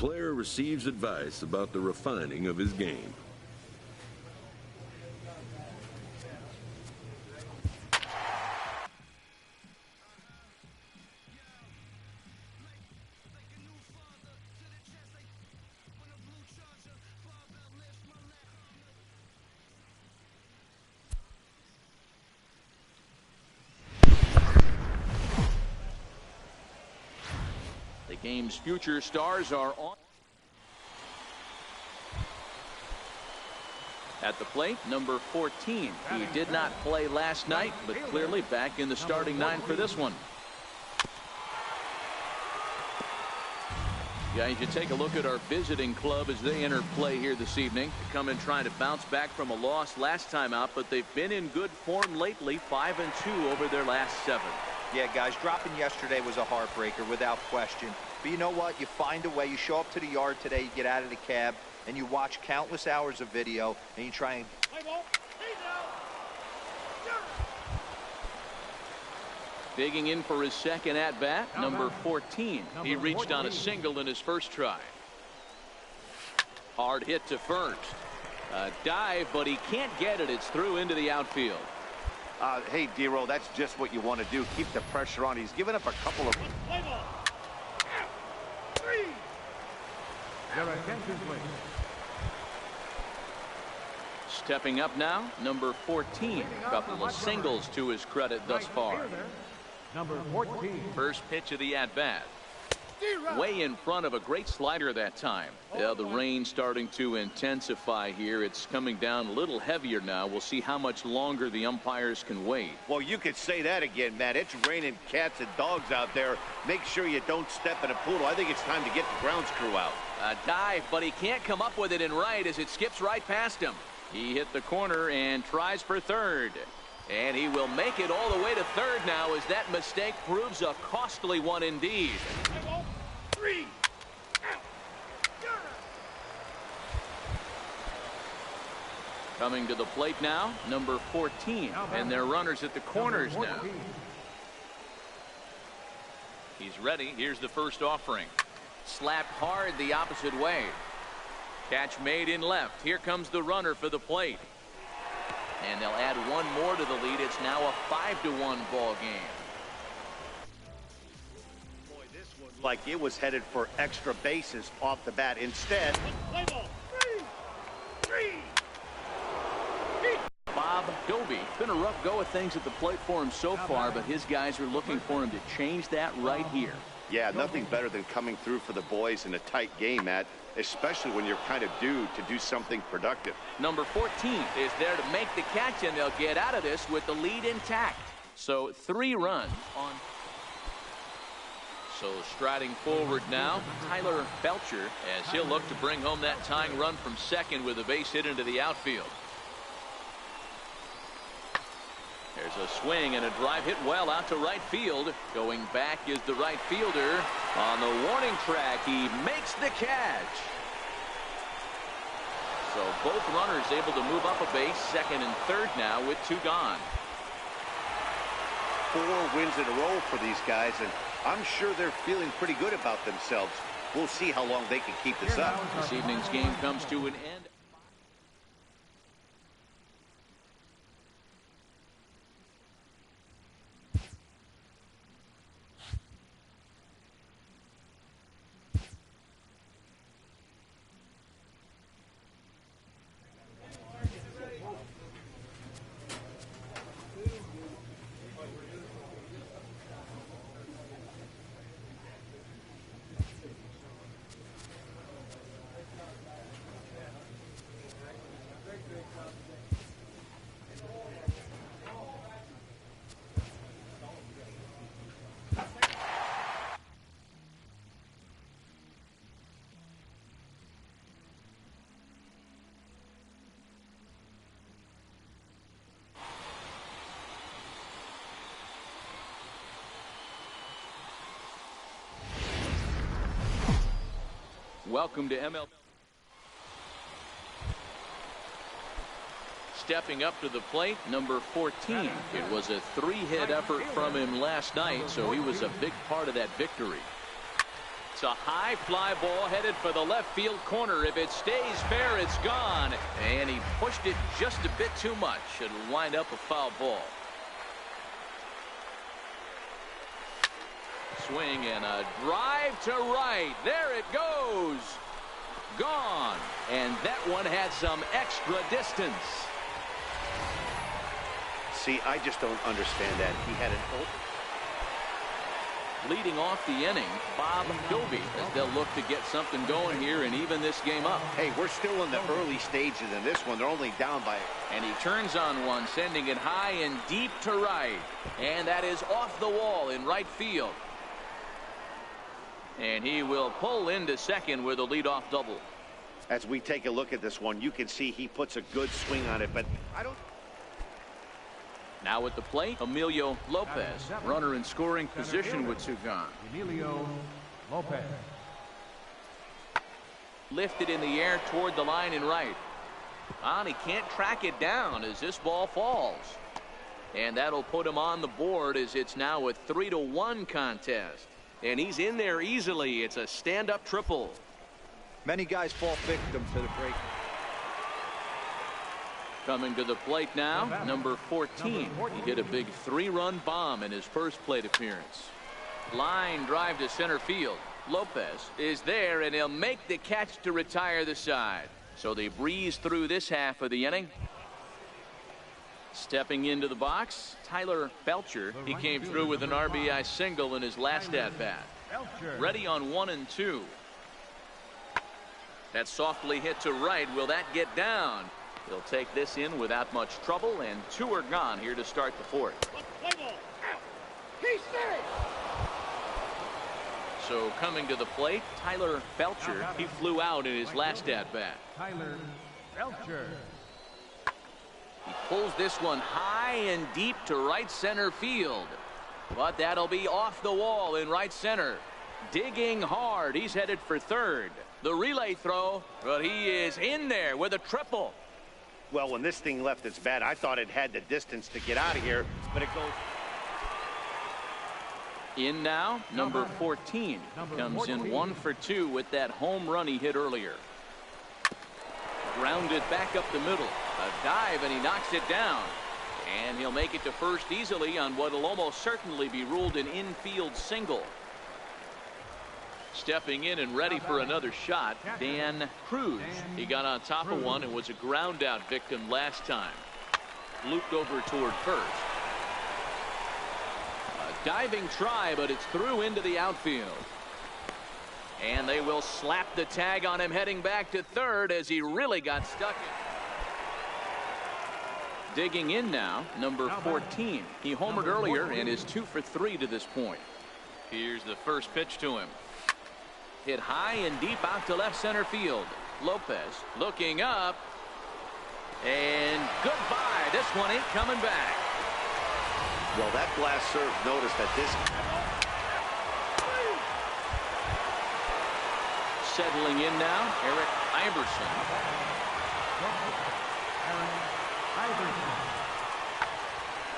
player receives advice about the refining of his game. The game's future stars are on. At the plate, number 14. He did not play last night, but clearly back in the starting nine for this one. Yeah, you should take a look at our visiting club as they enter play here this evening. They come in trying to bounce back from a loss last time out, but they've been in good form lately, 5-2 over their last 7. Yeah, guys, dropping yesterday was a heartbreaker without question. But you know what? You find a way. You show up to the yard today, you get out of the cab, and you watch countless hours of video, and you try and... Digging in for his second at-bat, number 14. He reached on a single in his first try. Hard hit to first. A dive, but he can't get it. It's through into the outfield. Hey, D-Roll, that's just what you want to do. Keep the pressure on. He's given up a couple of... Stepping up now, number 14. A couple of singles to his credit thus far. Number 14. First pitch of the at-bat. Way in front of a great slider that time. Yeah, the rain starting to intensify here. It's coming down a little heavier now. We'll see how much longer the umpires can wait. Well, you could say that again, Matt. It's raining cats and dogs out there. Make sure you don't step in a poodle. I think it's time to get the grounds crew out. A dive, but he can't come up with it in right as it skips right past him. He hit the corner and tries for third. And he will make it all the way to third now as that mistake proves a costly one indeed. Coming to the plate now, number 14. And their runners at the corners now. He's ready. Here's the first offering. Slapped hard the opposite way. Catch made in left. Here comes the runner for the plate. And they'll add one more to the lead. It's now a 5-1 ball game. Boy, this was like it was headed for extra bases off the bat. Instead, Bob Doby. Been a rough go of things at the plate for him so far, but his guys are looking for him to change that right here. yeah, nothing better than coming through for the boys in a tight game, Matt, especially when you're kind of due to do something productive. Number 14 is there to make the catch, and they'll get out of this with the lead intact. So 3 runs on. So striding forward now, Tyler Belcher, as he'll look to bring home that tying run from second with a base hit into the outfield. There's a swing and a drive hit well out to right field. Going back is the right fielder. On the warning track, he makes the catch. So both runners able to move up a base, second and third now with 2 gone. 4 wins in a row for these guys, and I'm sure they're feeling pretty good about themselves. We'll see how long they can keep this up. This evening's game comes to an end. Welcome to ML. Stepping up to the plate, number 14. It was a 3-hit effort from him last night, so he was a big part of that victory. It's a high fly ball headed for the left field corner. If it stays fair, it's gone. And he pushed it just a bit too much. It'll wind up a foul ball. Swing and a drive to right. There it goes. Gone. And that one had some extra distance. See, I just don't understand that. He had an open. Leading off the inning, Bob Doby, as they'll look to get something going here and even this game up. Hey, we're still in the early stages in this one. They're only down by. And he turns on one, sending it high and deep to right. And that is off the wall in right field. And he will pull into second with a leadoff double. As we take a look at this one, you can see he puts a good swing on it, but I don't. Now at the plate, Emilio Lopez, runner in scoring position with two gone. Emilio Lopez. Lifted in the air toward the line and right. And he can't track it down as this ball falls. And that'll put him on the board as it's now a 3-1 contest. And he's in there easily. It's a stand-up triple. Many guys fall victim to the break. Coming to the plate now, number 14. He hit a big 3-run bomb in his first plate appearance. Line drive to center field. Lopez is there, and he'll make the catch to retire the side. So they breeze through this half of the inning. Stepping into the box, Tyler Belcher. He came through with an RBI single in his last at-bat. Ready on 1 and 2. That softly hit to right. Will that get down? He'll take this in without much trouble, and 2 are gone here to start the fourth. So coming to the plate, Tyler Belcher. He flew out in his last at-bat. Tyler Belcher. He pulls this one high and deep to right center field. But that'll be off the wall in right center. Digging hard. He's headed for third. The relay throw, but he is in there with a triple. Well, when this thing left its bat, I thought it had the distance to get out of here, but it goes. In now, number 14. Comes in 1 for 2 with that home run he hit earlier. Grounded back up the middle. A dive, and he knocks it down. And he'll make it to first easily on what will almost certainly be ruled an infield single. Stepping in and ready for another shot, Dan Cruz. He got on top of one and was a ground out victim last time. Looped over toward first. A diving try, but it's through into the outfield. And they will slap the tag on him heading back to third as he really got stuck. Digging in now, number 14. He homered earlier and is 2 for 3 to this point. Here's the first pitch to him. Hit high and deep out to left center field. Lopez looking up. And goodbye. This one ain't coming back. Well, that blast served notice that this. Settling in now, Eric Iverson.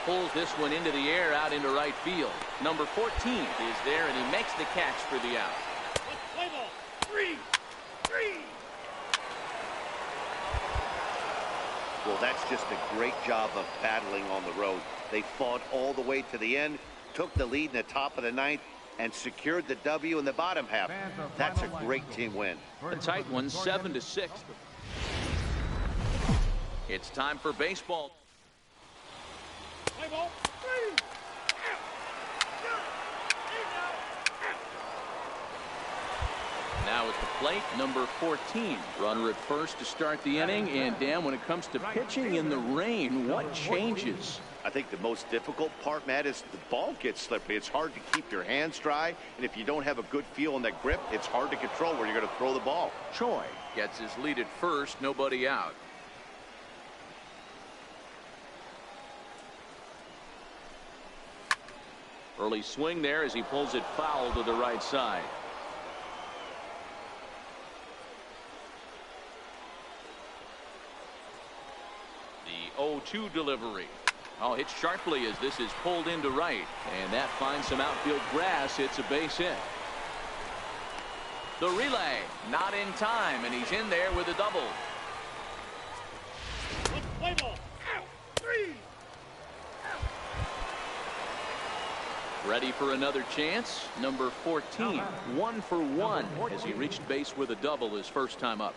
Pulls this one into the air out into right field. Number 14 is there, and he makes the catch for the out. Well, that's just a great job of battling on the road. They fought all the way to the end, took the lead in the top of the ninth, and secured the W in the bottom half. That's a great team win. A tight one, 7-6. It's time for baseball. Now at the plate, number 14. Runner at first to start the inning. And Dan, when it comes to pitching in the rain, what changes? I think the most difficult part, Matt, is the ball gets slippery. It's hard to keep your hands dry, and if you don't have a good feel in that grip, it's hard to control where you're going to throw the ball. Choi gets his lead at first, nobody out. Early swing there as he pulls it foul to the right side. The 0-2 delivery. Oh, hit sharply as this is pulled into right. And that finds some outfield grass. It's a base hit. The relay, not in time, and he's in there with a double. Play ball. Three. Ready for another chance. Number 14, 1 for 1 as he reached base with a double his first time up.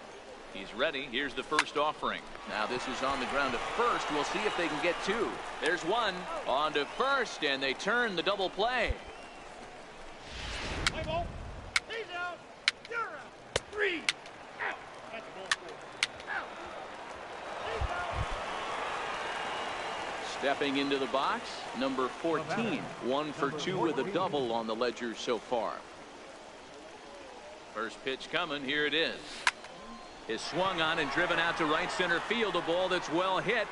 He's ready. Here's the first offering. Now this is on the ground at first. We'll see if they can get two. There's one on to first, and they turn the double play. Play ball. He's out. You're out. Three. Out. That's ball four. Out. He's out. Stepping into the box, number 14, 1 for 2 with a double on the ledger so far. First pitch coming. Here it is. Is swung on and driven out to right center field. A ball that's well hit.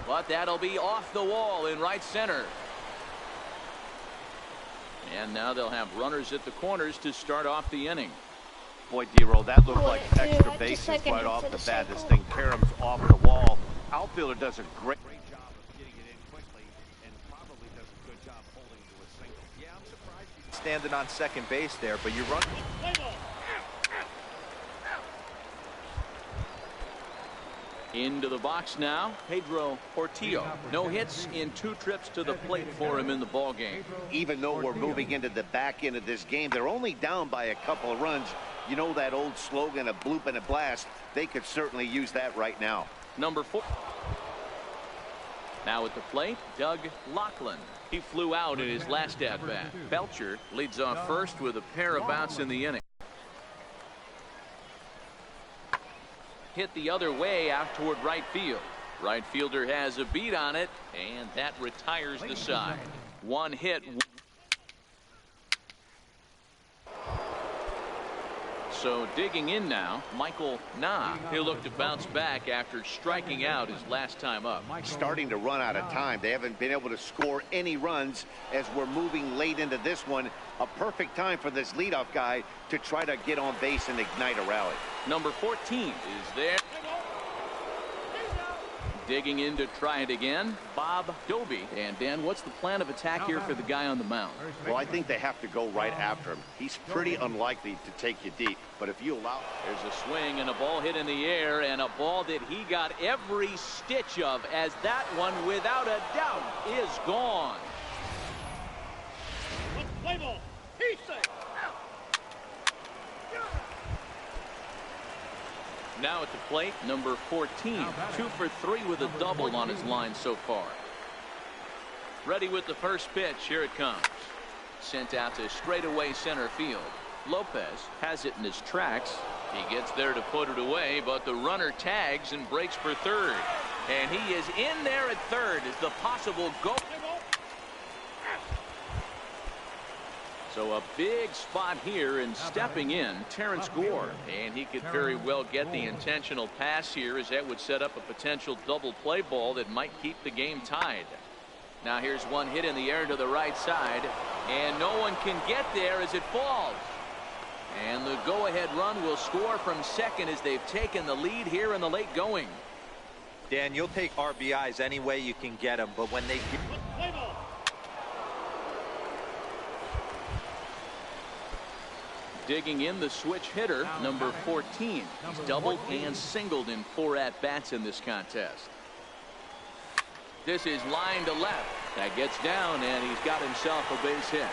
But that'll be off the wall in right center. And now they'll have runners at the corners to start off the inning. Boy, D-Roll, that looked like extra bases right off the bat. This thing caroms off the wall. Outfielder does a great job of getting it in quickly and probably does a good job holding to a single. Yeah, I'm surprised he's Standing on second base there, but you run. Play ball. Into the box now, Pedro Portillo. No hits in 2 trips to the plate for him in the ball game. even though we're moving into the back end of this game, they're only down by a couple of runs. You know that old slogan, a bloop and a blast. They could certainly use that right now. Number 4. Now at the plate, Doug Lachlan. He flew out in his last at-bat. Belcher leads off first with a pair of outs in the inning. Hit the other way out toward right field. Right fielder has a beat on it, and that retires the side. One hit. So digging in now, Michael Nah. He'll look to bounce back after striking out his last time up. Starting to run out of time. They haven't been able to score any runs as we're moving late into this one. A perfect time for this leadoff guy to try to get on base and ignite a rally. Number 14 is there. Digging in to try it again, Bob Doby. And Dan, what's the plan of attack here for the guy on the mound? Well, I think they have to go right after him. He's pretty unlikely to take you deep, but if you allow... There's a swing and a ball hit in the air, and a ball that he got every stitch of, as that one, without a doubt, is gone. Let's play ball. He's safe. Now at the plate, number 14, 2 for 3 with a double on his line so far. Ready with the first pitch. Here it comes. Sent out to straightaway center field. Lopez has it in his tracks. He gets there to put it away, but the runner tags and breaks for third. And he is in there at third as the possible go. So a big spot here, and stepping in, Terrence Gore. And he could very well get the intentional pass here, as that would set up a potential double play ball that might keep the game tied. Now here's one hit in the air to the right side, and no one can get there as it falls. And the go-ahead run will score from second as they've taken the lead here in the late going. Dan, you'll take RBIs any way you can get them, but when they get... Play ball. Digging in, the switch hitter, number 14. He's doubled and singled in 4 at-bats in this contest. This is line to left. That gets down, and he's got himself a base hit.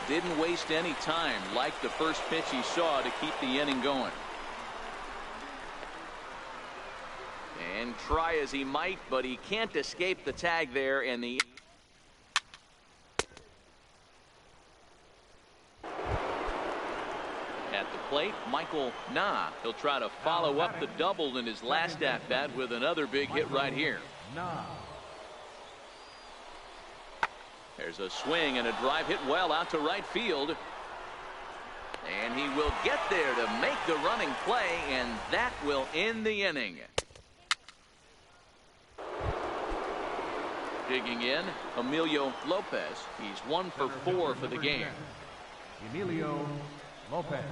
Didn't waste any time, like the first pitch he saw, to keep the inning going. And try as he might, but he can't escape the tag there, and the... At the plate, Michael Nah. He'll try to follow up the double in his last at-bat with another big hit right here. There's a swing and a drive hit well out to right field. And he will get there to make the running play, and that will end the inning. Digging in, Emilio Lopez. He's 1 for 4 for the game. Emilio Lopez.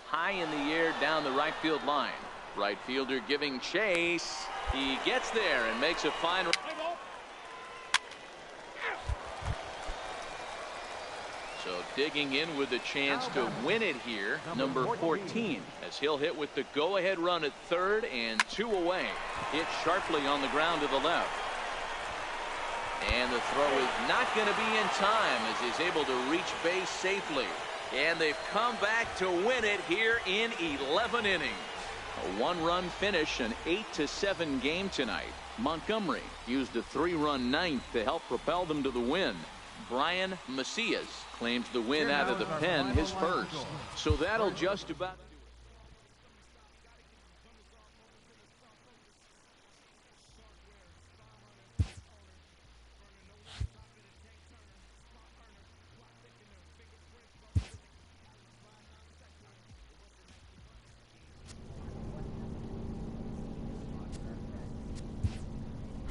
High in the air down the right field line. Right fielder giving chase. He gets there and makes a fine. So digging in with a chance to win it here, number 14, as he'll hit with the go-ahead run at third and 2 away. Hit sharply on the ground to the left. And the throw is not going to be in time as he's able to reach base safely. And they've come back to win it here in 11 innings. A 1-run finish, an 8-7 game tonight. Montgomery used a 3-run ninth to help propel them to the win. Brian Macias claims the win out of the pen, his first. So that'll just about do it.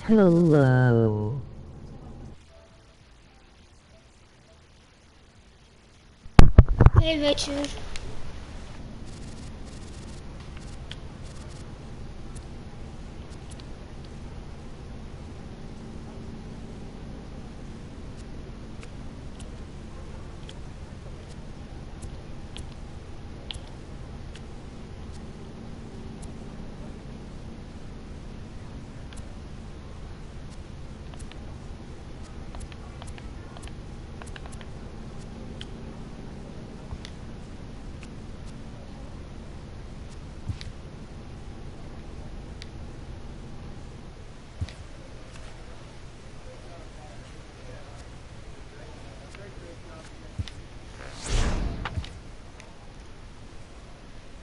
Hello. Hey, Richard.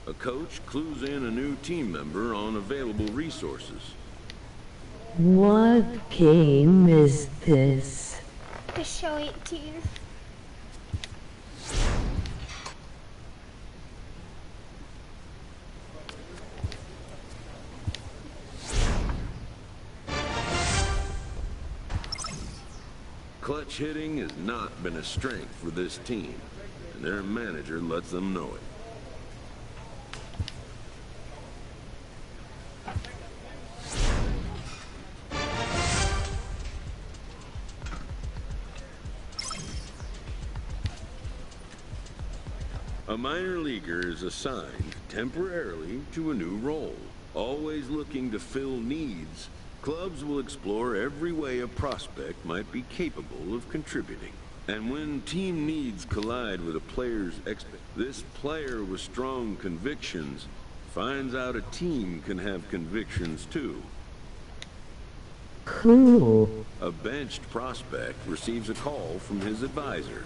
A coach clues in a new team member on available resources. What game is this? The show 18. Clutch hitting has not been a strength for this team, and their manager lets them know it. A minor leaguer is assigned temporarily to a new role. Always looking to fill needs, clubs will explore every way a prospect might be capable of contributing. And when team needs collide with a player's this player with strong convictions finds out a team can have convictions too. Cool. A benched prospect receives a call from his advisor,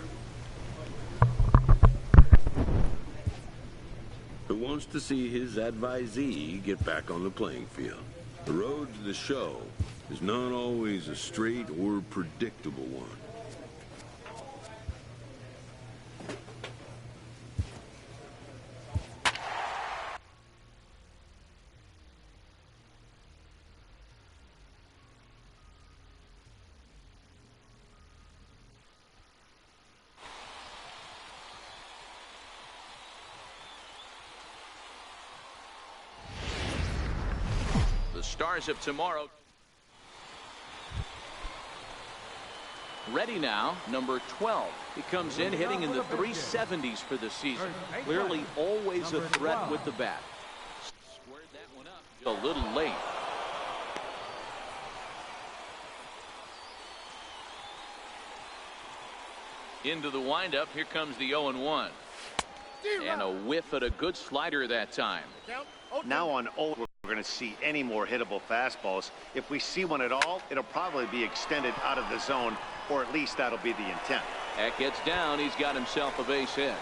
who wants to see his advisee get back on the playing field. The road to the show is not always a straight or predictable one. The Stars of tomorrow. Ready now, number 12. He comes in hitting in the 370s for the season. Clearly always a threat with the bat. Squared that one up a little late. Into the windup, here comes the 0-1. And a whiff at a good slider that time. Now on 0, we're going to see any more hittable fastballs. If we see one at all, it'll probably be extended out of the zone, or at least that'll be the intent. That gets down. He's got himself a base hit.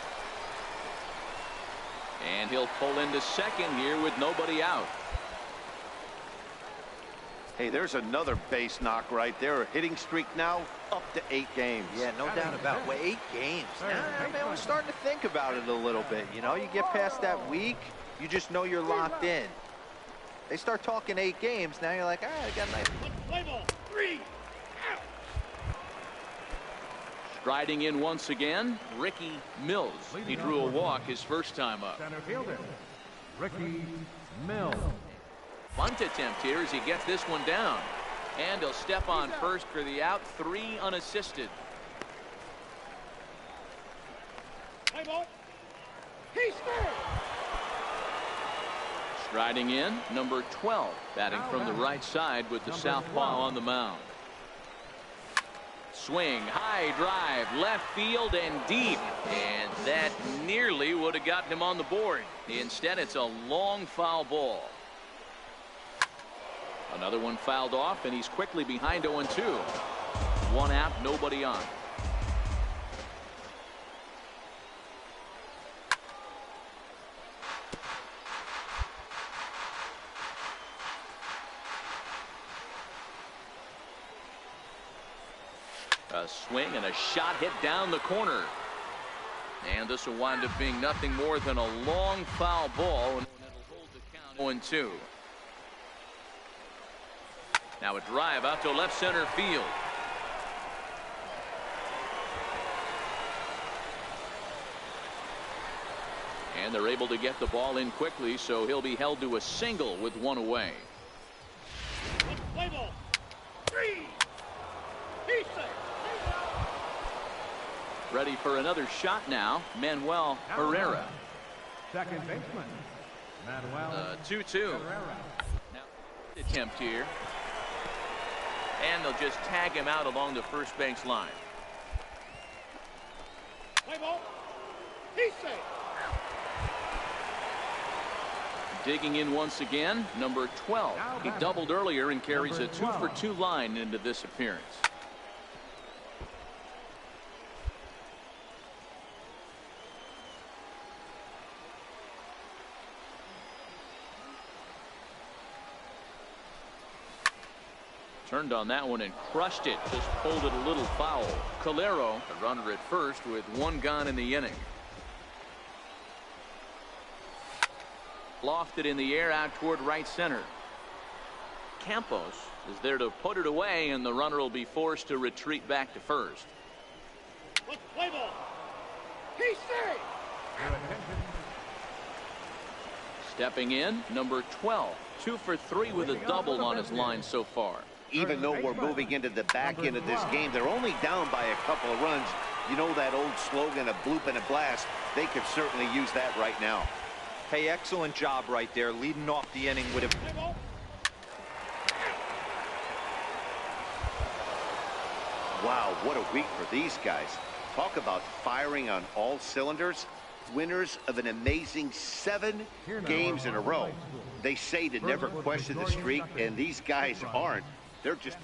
And he'll pull into second here with nobody out. Hey, there's another base knock right there. A hitting streak now up to 8 games. Yeah, no doubt about it. Well, 8 games. Man, we're starting to think about it a little bit. You know, you get past that week, you just know you're locked in. They start talking 8 games, now you're like, all right, I got a nice. Play ball. 3 out. Striding in once again, Ricky Mills. He drew a walk his first time up. Center fielder, Ricky Mills. Bunt attempt here as he gets this one down. And he'll step on first for the out. 3 unassisted. Play ball. He's there. Striding in, number 12, batting from the right side with the southpaw on the mound. Swing, high drive, left field and deep, and that nearly would have gotten him on the board. Instead, it's a long foul ball. Another one fouled off, and he's quickly behind 0-2. One out, nobody on. A swing and a shot hit down the corner. And this will wind up being nothing more than a long foul ball, and it'll hold the count 0-2. Now a drive out to left center field. And they're able to get the ball in quickly, so he'll be held to a single with one away. Play ball. 3. He's safe. Ready for another shot now, Manuel Herrera. Second baseman, Manuel 2-2. Herrera. Now, attempt here. And they'll just tag him out along the first base line. Play ball. He's safe. Digging in once again, number 12. He doubled earlier and carries a 2-for-2 line into this appearance. Turned on that one and crushed it. Just pulled it a little foul. Calero, the runner at first, with one gone in the inning. Lofted in the air out toward right center. Campos is there to put it away, and the runner will be forced to retreat back to first. Let's play ball. He's safe. Stepping in, number 12. 2-for-3 with a double on his line so far. Even though we're moving into the back end of this game, they're only down by a couple of runs. You know that old slogan, a bloop and a blast. They could certainly use that right now. Hey, excellent job right there, leading off the inning with a... Wow, what a week for these guys. Talk about firing on all cylinders. Winners of an amazing 7 games in a row. They say to never question the streak, and these guys aren't. They're just...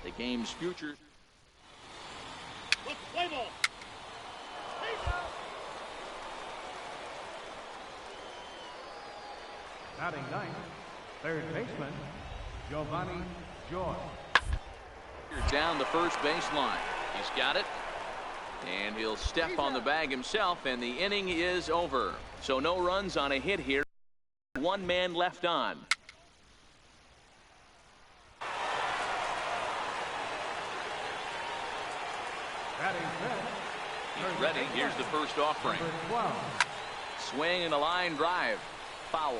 The game's future. Let's play ball. Batting ninth, third baseman, Giovanni Joy. Down the first baseline. He's got it. And he'll step on the bag himself, and the inning is over. So no runs on a hit here. One man left on. Batting fifth, He's ready. Here's the first offering. number 12. Swing and a line drive. Foul.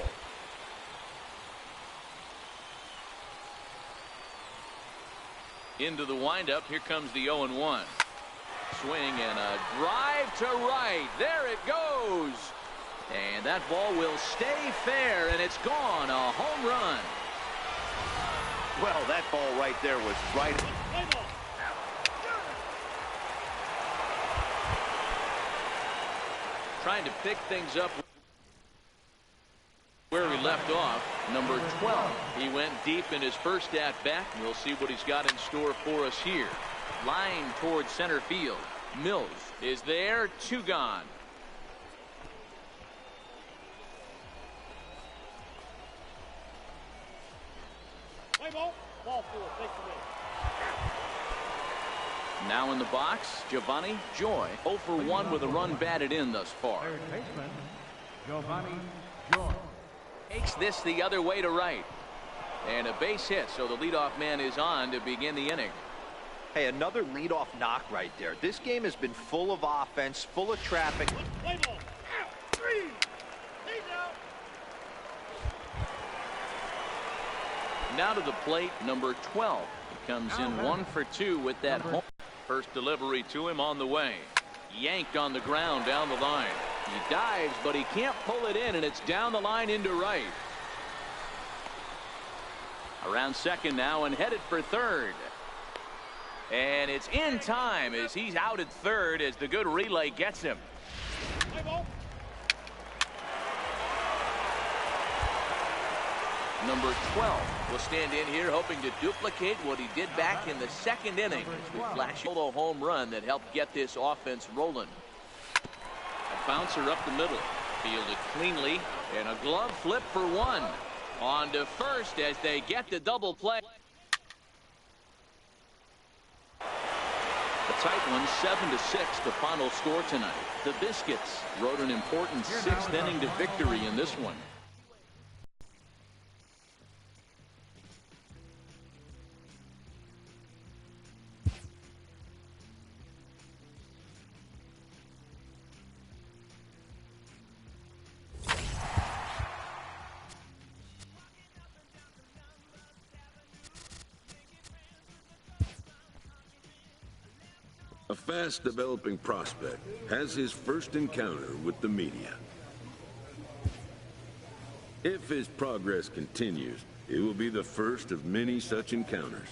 Into the windup. Here comes the 0-1. Swing and a drive to right. There it goes. And that ball will stay fair, and it's gone. A home run. Well, that ball right there was right. Play ball. Trying to pick things up where he left off. Number 12. He went deep in his first at-bat. We'll see what he's got in store for us here. Line towards center field. Mills is there. 2 gone. Play ball. Ball 4. Take the win. Now in the box, Giovanni Joy. 0 for 1 with a run batted in thus far. Third baseman, Giovanni Joy. Takes this the other way to right. And a base hit, so the leadoff man is on to begin the inning. Hey, another leadoff knock right there. This game has been full of offense, full of traffic. Let's play ball. 3. He's out. Now to the plate, number 12. Comes in 1 for 2 with that home. First delivery to him on the way. Yanked on the ground down the line. He dives, but he can't pull it in, and it's down the line into right. Around second now and headed for third. And it's in time as he's out at third as the good relay gets him. Number 12 will stand in here hoping to duplicate what he did back in the second inning as we flash a solo home run that helped get this offense rolling. A bouncer up the middle, fielded cleanly, and a glove flip for one. On to first as they get the double play. A tight one, 7-6, the final score tonight. The Biscuits rode an important 6th inning to victory in this one. A fast-developing prospect has his first encounter with the media. If his progress continues, it will be the first of many such encounters.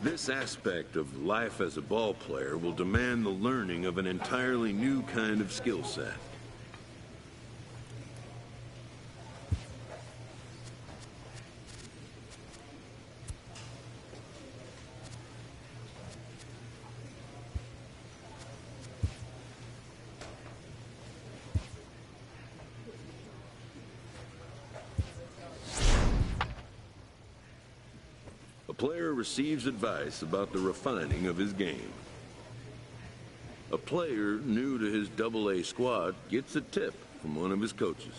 This aspect of life as a ball player will demand the learning of an entirely new kind of skill set. A player receives advice about the refining of his game. A player new to his AA squad gets a tip from one of his coaches.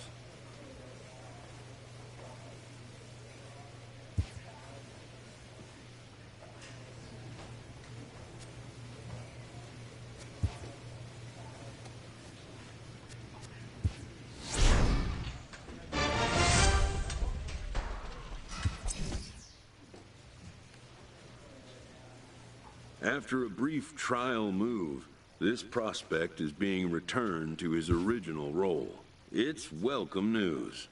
After a brief trial move, this prospect is being returned to his original role. It's welcome news.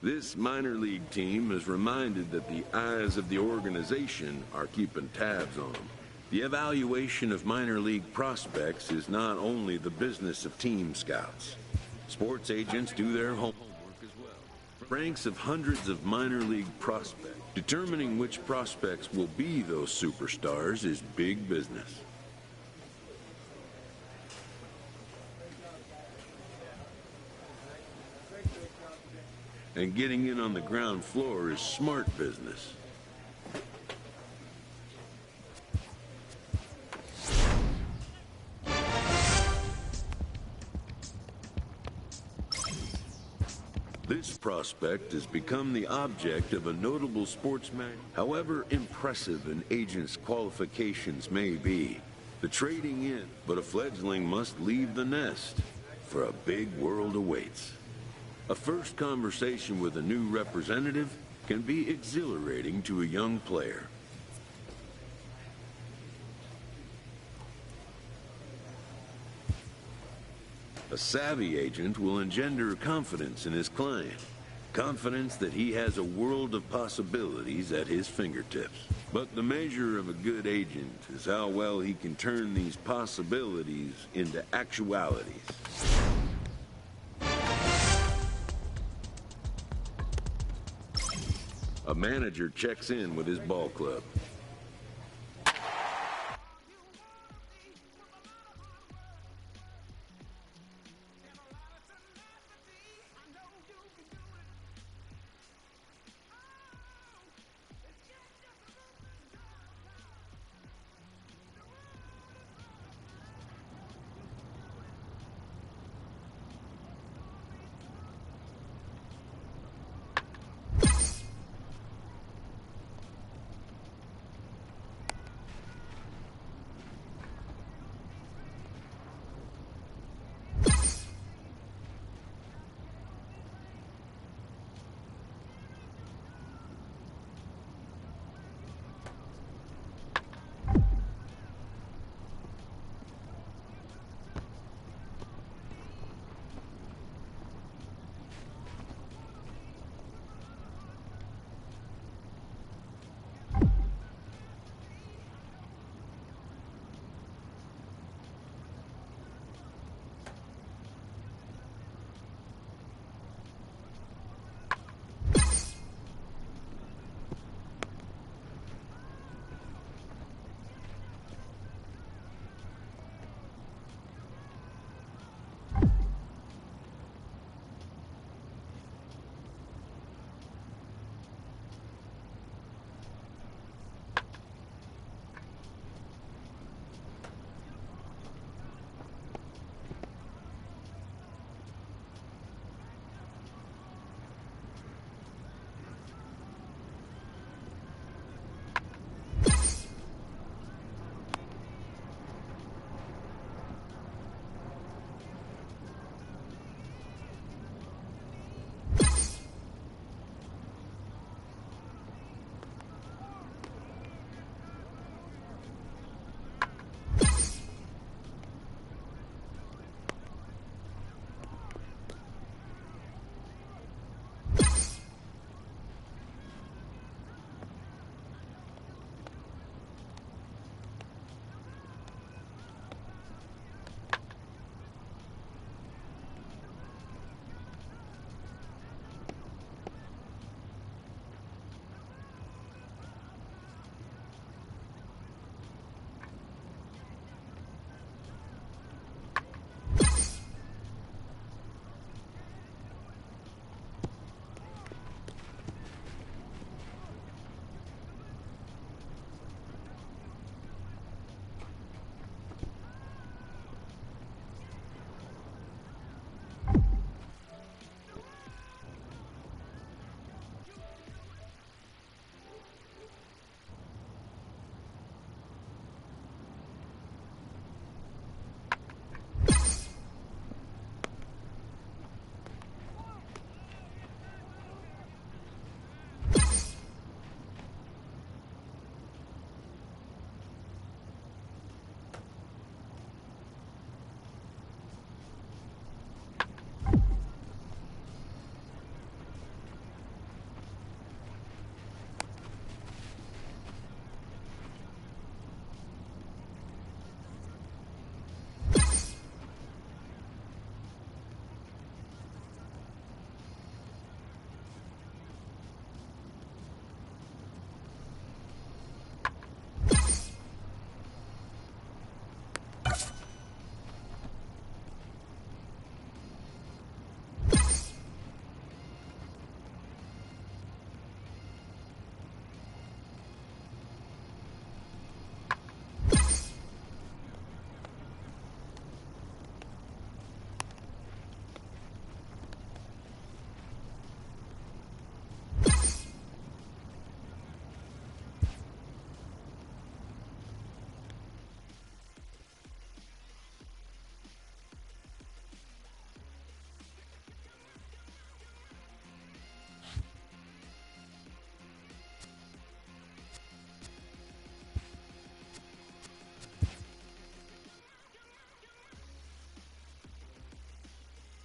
This minor league team is reminded that the eyes of the organization are keeping tabs on them. The evaluation of minor league prospects is not only the business of team scouts. Sports agents do their homework as well. Ranks of hundreds of minor league prospects. Determining which prospects will be those superstars is big business. And getting in on the ground floor is smart business. This prospect has become the object of a notable sportsman. However impressive an agent's qualifications may be, the trading in, but a fledgling must leave the nest, for a big world awaits. A first conversation with a new representative can be exhilarating to a young player. A savvy agent will engender confidence in his client, confidence that he has a world of possibilities at his fingertips. But the measure of a good agent is how well he can turn these possibilities into actualities. A manager checks in with his ball club.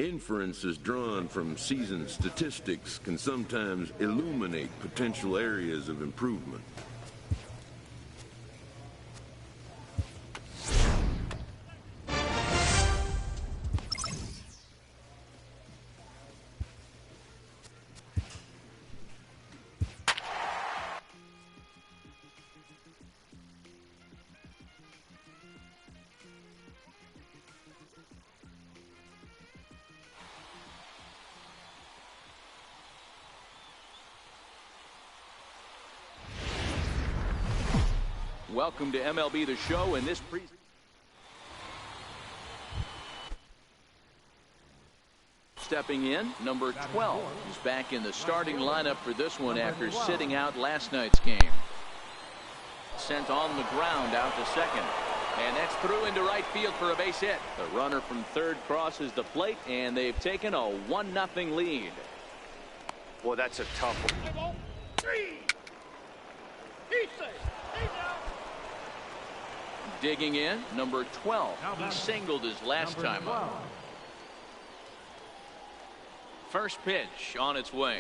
Inferences drawn from season statistics can sometimes illuminate potential areas of improvement. Welcome to MLB The Show. In this stepping in, number 12. He's back in the starting lineup for this one after sitting out last night's game. Sent on the ground out to second. And that's through into right field for a base hit. The runner from third crosses the plate, and they've taken a 1-0 lead. Well, that's a tough one. 3. He's safe. He's out. Digging in, number 12. He singled his last time up. First pitch on its way.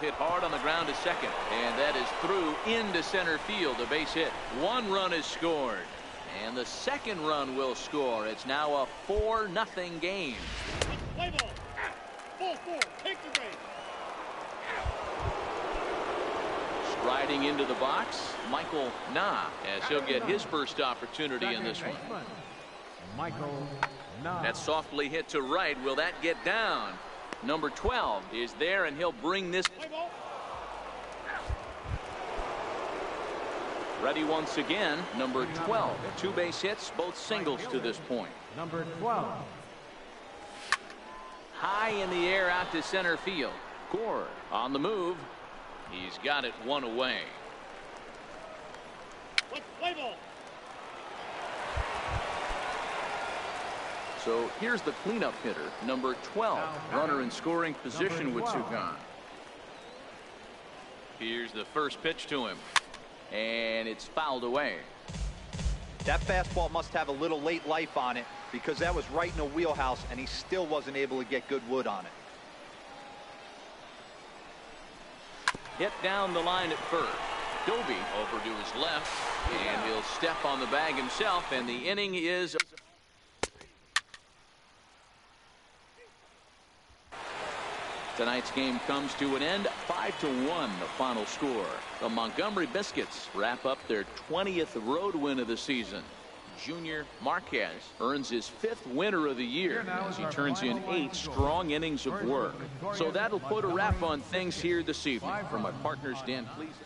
Hit hard on the ground to second, and that is through into center field. A base hit. 1 run is scored, and the second run will score. It's now a 4-0 game. Play ball. Ball 4. Take the base. Striding into the box, Michael Nah, as he'll get his first opportunity in this one. Michael Nah. That's softly hit to right. Will that get down? Number 12 is there, and he'll bring this. Ready once again, number 12. 2 base hits, both singles to this point. Number 12. High in the air out to center field. Gore on the move. He's got it 1 away. Play ball. So here's the cleanup hitter, number 12. Runner in scoring position with 2 gone. Here's the first pitch to him, and it's fouled away. That fastball must have a little late life on it, because that was right in the wheelhouse, and he still wasn't able to get good wood on it. Hit down the line at first. Doby over to his left, and he'll step on the bag himself, and the inning is. Tonight's game comes to an end, 5-1, the final score. The Montgomery Biscuits wrap up their 20th road win of the season. Junior Marquez earns his 5th winner of the year as he turns in 8 strong innings of work. So that'll put a wrap on things here this evening. From my partners, Dan Pleasant.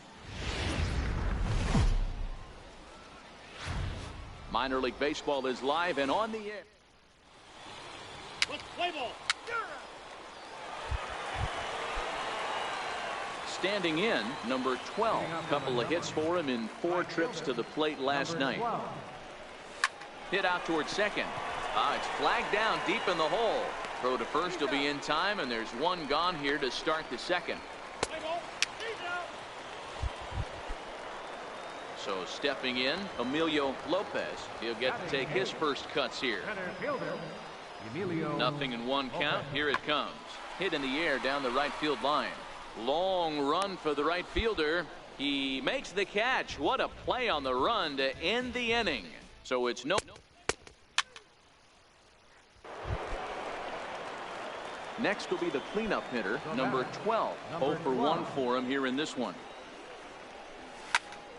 Minor League Baseball is live and on the air. Play ball. Standing in, number 12. Couple of hits for him in 4 trips to the plate last night. Hit out towards second. It's flagged down deep in the hole. Throw to first will be in time, and there's 1 gone here to start the second. So stepping in, Emilio Lopez. He'll get to take his first cuts here. 0-1 count. Here it comes. Hit in the air down the right field line. Long run for the right fielder. He makes the catch. What a play on the run to end the inning. So it's no. Next will be the cleanup hitter, number 12. 0-for-1 for him here in this one.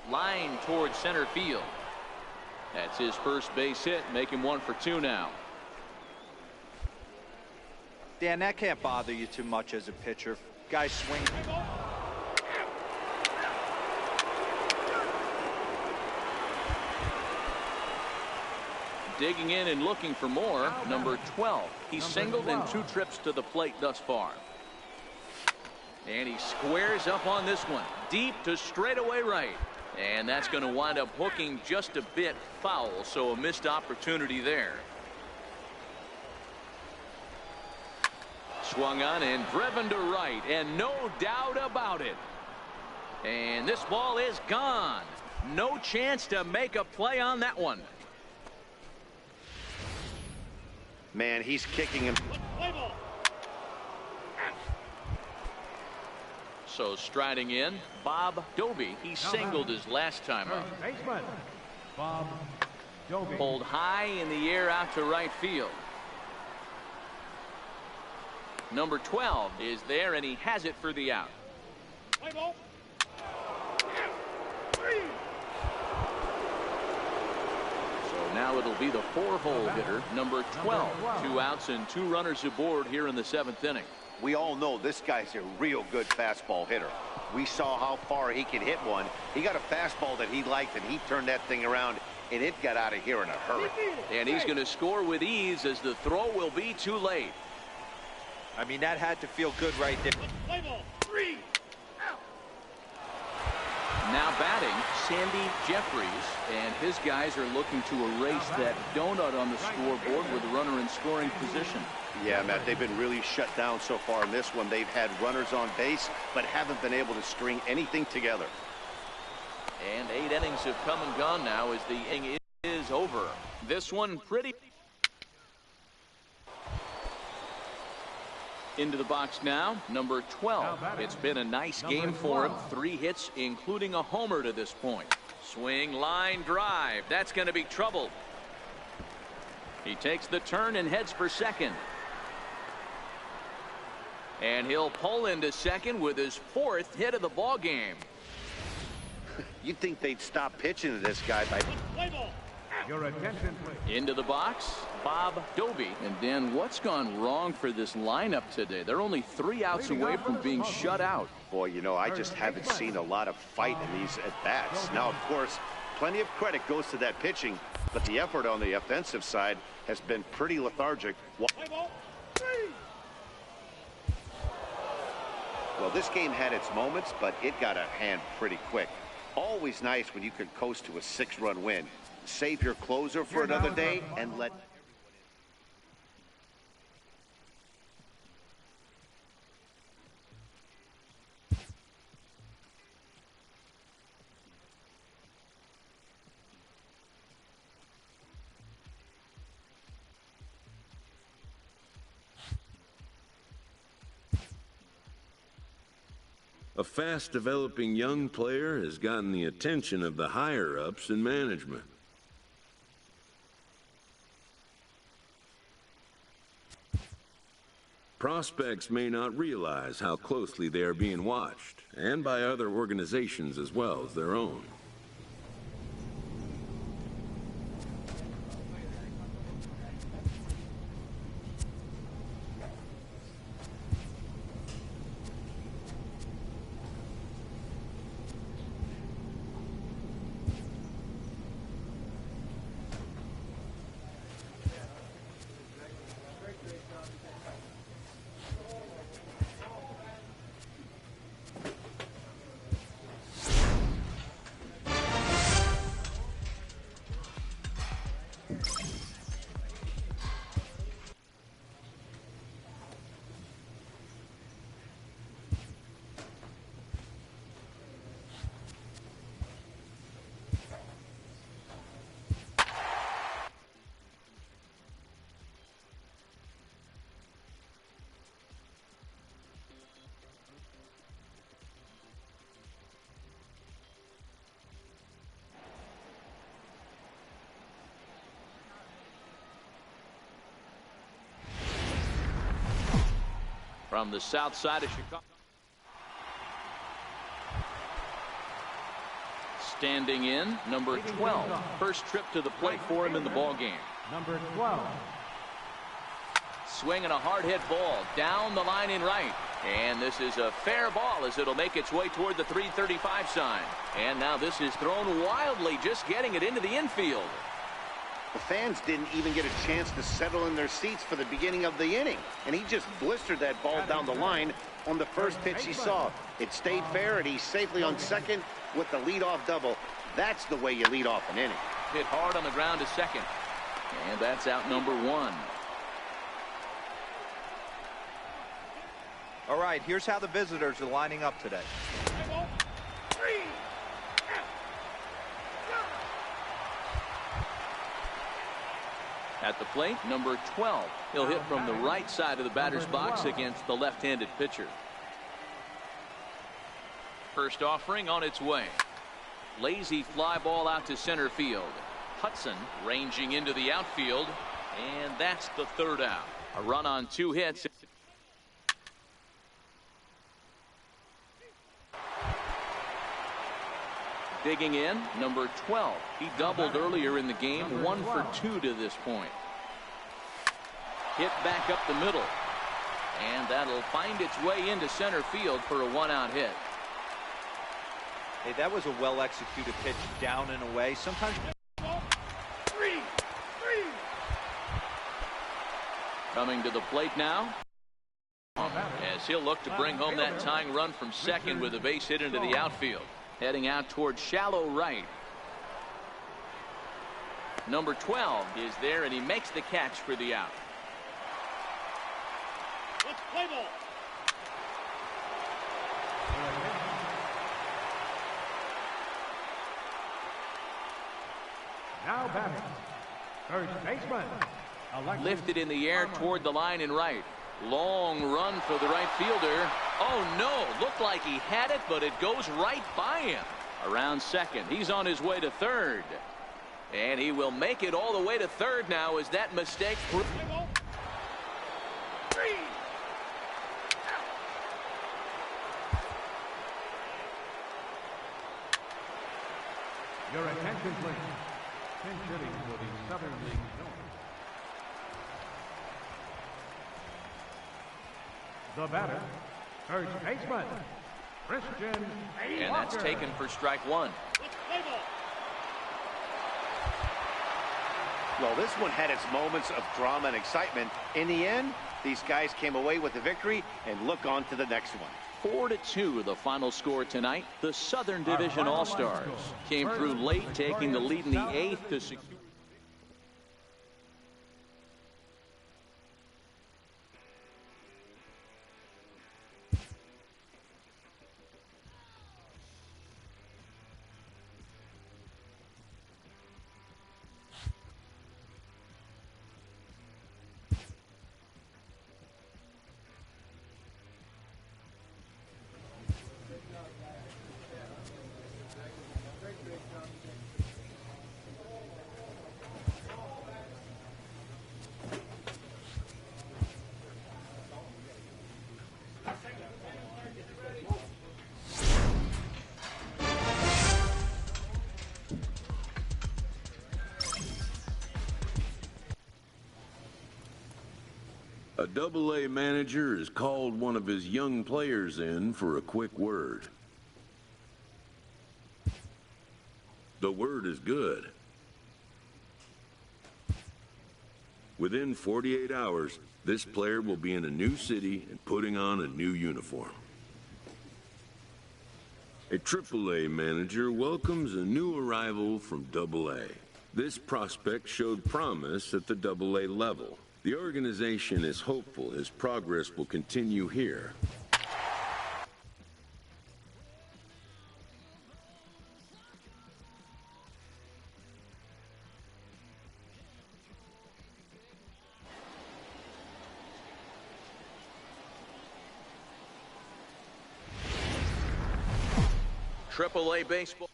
Line towards center field. That's his first base hit, make him 1 for 2 now. Dan, that can't bother you too much as a pitcher. Guys swing. Digging in and looking for more, number 12. He's singled in 2 trips to the plate thus far. And he squares up on this one. Deep to straightaway right. And that's going to wind up hooking just a bit foul, so a missed opportunity there. Swung on and driven to right, and no doubt about it. And this ball is gone. No chance to make a play on that one. Man, he's kicking him. So striding in, Bob Doby. He singled his last time up. Baseman, Bob Doby. Pulled high in the air out to right field. Number 12 is there, and he has it for the out. Play ball. Three. So now it'll be the 4-hole hitter, number 12. 2 outs and 2 runners aboard here in the 7th inning. We all know this guy's a real good fastball hitter. We saw how far he could hit one. He got a fastball that he liked, and he turned that thing around, and it got out of here in a hurry. And he's going to score with ease, as the throw will be too late. I mean, that had to feel good right there. Play ball. 3 out. Now batting, Sandy Jeffries, and his guys are looking to erase that donut on the scoreboard with a runner in scoring position. Yeah, Matt, they've been really shut down so far in this one. They've had runners on base, but haven't been able to string anything together. And 8 innings have come and gone now as the inning is over. This one pretty. Into the box now, number 12. It's been a nice game for him. 3 hits, including a homer to this point. Swing, line, drive. That's going to be trouble. He takes the turn and heads for second. And he'll pull into second with his 4th hit of the ball game. You'd think they'd stop pitching to this guy by... Play ball. Your attention, please. Into the box, Bob Doby. And Dan, what's gone wrong for this lineup today? They're only 3 outs away from being shut out. Boy, you know, I just haven't seen a lot of fight in these at-bats. Now, of course, plenty of credit goes to that pitching, but the effort on the offensive side has been pretty lethargic. Play ball. 3. Well, this game had its moments, but it got out of hand pretty quick. Always nice when you could coast to a 6-run win. Save your closer for another day and let... A fast-developing young player has gotten the attention of the higher-ups in management. Prospects may not realize how closely they are being watched, and by other organizations as well as their own. From the south side of Chicago. Standing in, number 12. First trip to the plate for him in the ball game. Number 12. Swinging a hard hit ball down the line in right. And this is a fair ball as it'll make its way toward the 335 sign. And now this is thrown wildly, just getting it into the infield. The fans didn't even get a chance to settle in their seats for the beginning of the inning. And he just blistered that ball down the line on the first pitch he saw. It stayed fair, and he's safely on second with the leadoff double. That's the way you lead off an inning. Hit hard on the ground to second. And that's out number 1. All right, here's how the visitors are lining up today. Play ball. 3 out. At the plate, number 12. He'll hit from the right side of the batter's box against the left-handed pitcher. First offering on its way. Lazy fly ball out to center field. Hudson ranging into the outfield, and that's the third out. A run on 2 hits. Digging in, number 12. He doubled earlier in the game, 1 for 2 to this point. Hit back up the middle, and that'll find its way into center field for a 1-out hit. Hey, that was a well-executed pitch down and away. Sometimes. 3. Coming to the plate now, as he'll look to bring home that tying run from second with a base hit into the outfield. Heading out towards shallow right. Number 12 is there, and he makes the catch for the out. Let's play ball. Now batting, third baseman. Lifted in the air toward the line and right. Long run for the right fielder. Oh no, looked like he had it, but it goes right by him. Around second, he's on his way to third, and he will make it all the way to third now as that mistake. 3. Your attention, please. 10 shillings for the Southern League North. The batter, third baseman, Christian. And that's taken for strike 1. Let's play ball. Well, this one had its moments of drama and excitement. In the end, these guys came away with the victory and look on to the next one. 4-2 the final score tonight. The Southern Division All-Stars came through late, taking the lead in the 8th to secure. A Double-A manager has called one of his young players in for a quick word. The word is good. Within 48 hours, this player will be in a new city and putting on a new uniform. A Triple-A manager welcomes a new arrival from Double-A. This prospect showed promise at the Double-A level. The organization is hopeful his progress will continue here. Triple-A baseball.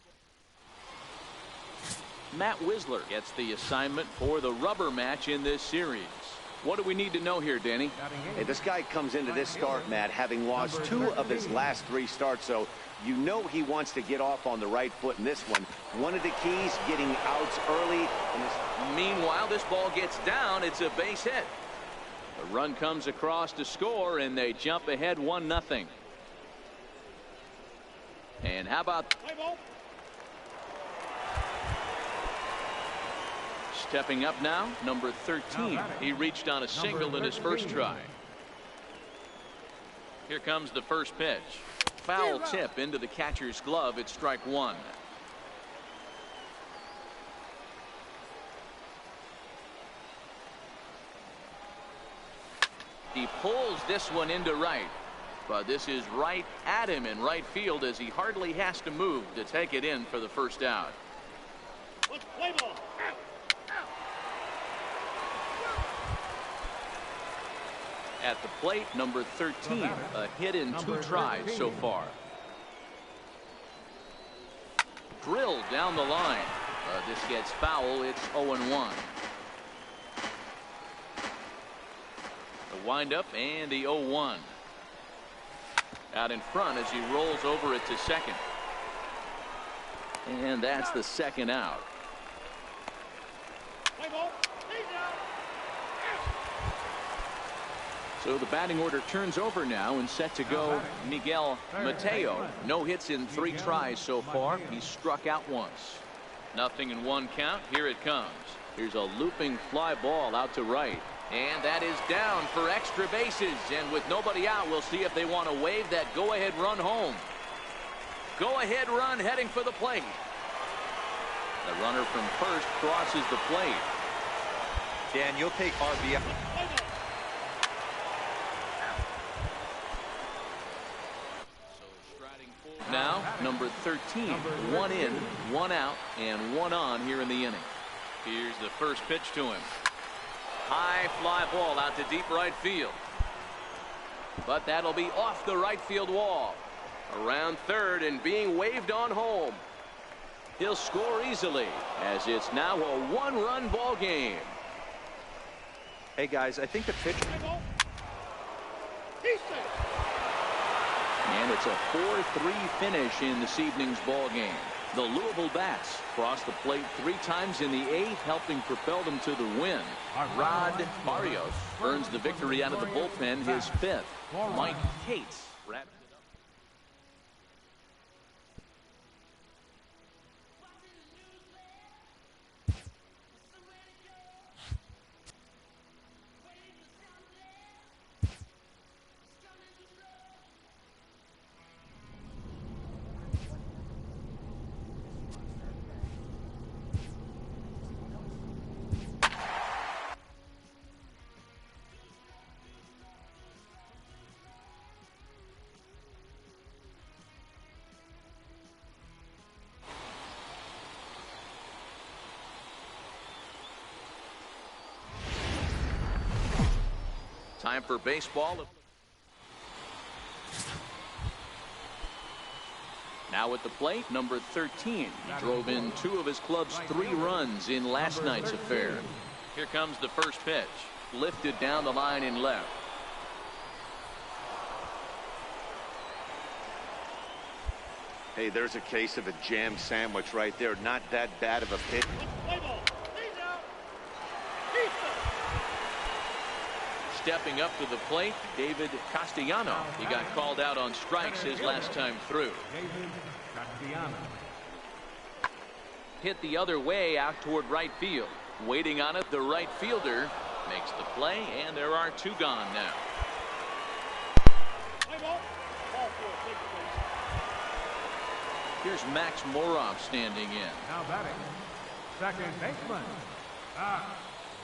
Matt Wisler gets the assignment for the rubber match in this series. What do we need to know here, Danny? Hey, this guy comes into this start, Matt, having lost 2 of his last 3 starts, so you know he wants to get off on the right foot in this one. One of the keys, getting outs early. Meanwhile, this ball gets down. It's a base hit. The run comes across to score, and they jump ahead 1-0. And how about... Play ball. Stepping up now, number 13. He reached on a single in his first try. Here comes the first pitch. Foul tip into the catcher's glove. It's strike 1. He pulls this one into right. But this is right at him in right field as he hardly has to move to take it in for the first out. Let's play ball. At the plate, number 13, a hit in 2 tries so far. drilled down the line. This gets foul. It's 0-1. The windup and the 0-1. Out in front as he rolls over it to second. And that's the second out. So the batting order turns over now and set to go Miguel Mateo. No hits in 3 tries so far. He's struck out once. 0-1 count. Here it comes. Here's a looping fly ball out to right. And that is down for extra bases. And with nobody out, we'll see if they want to wave that go-ahead run home. Go-ahead run heading for the plate. The runner from first crosses the plate. Dan, you'll take RBI. Now, number 13, 1 in, 1 out, and 1 on here in the inning. Here's the first pitch to him. High fly ball out to deep right field. But that'll be off the right field wall. Around third and being waved on home. He'll score easily as it's now a 1-run ball game. Hey, guys, I think the pitch... And it's a 4-3 finish in this evening's ball game. The Louisville Bats crossed the plate 3 times in the 8th, helping propel them to the win. Rod Barrios earns the victory out of the bullpen, his 5th. Mike Cates wraps it up. Time for baseball. Now at the plate, number 13. He drove in 2 of his club's 3 runs in last night's affair. Here comes the first pitch. Lifted down the line in left. Hey, there's a case of a jam sandwich right there. Not that bad of a pitch. Stepping up to the plate, David Castellano. He got called out on strikes his last time through. Hit the other way out toward right field. Waiting on it, the right fielder makes the play, and there are 2 gone now. Here's Max Moroff standing in. Now batting, second baseman,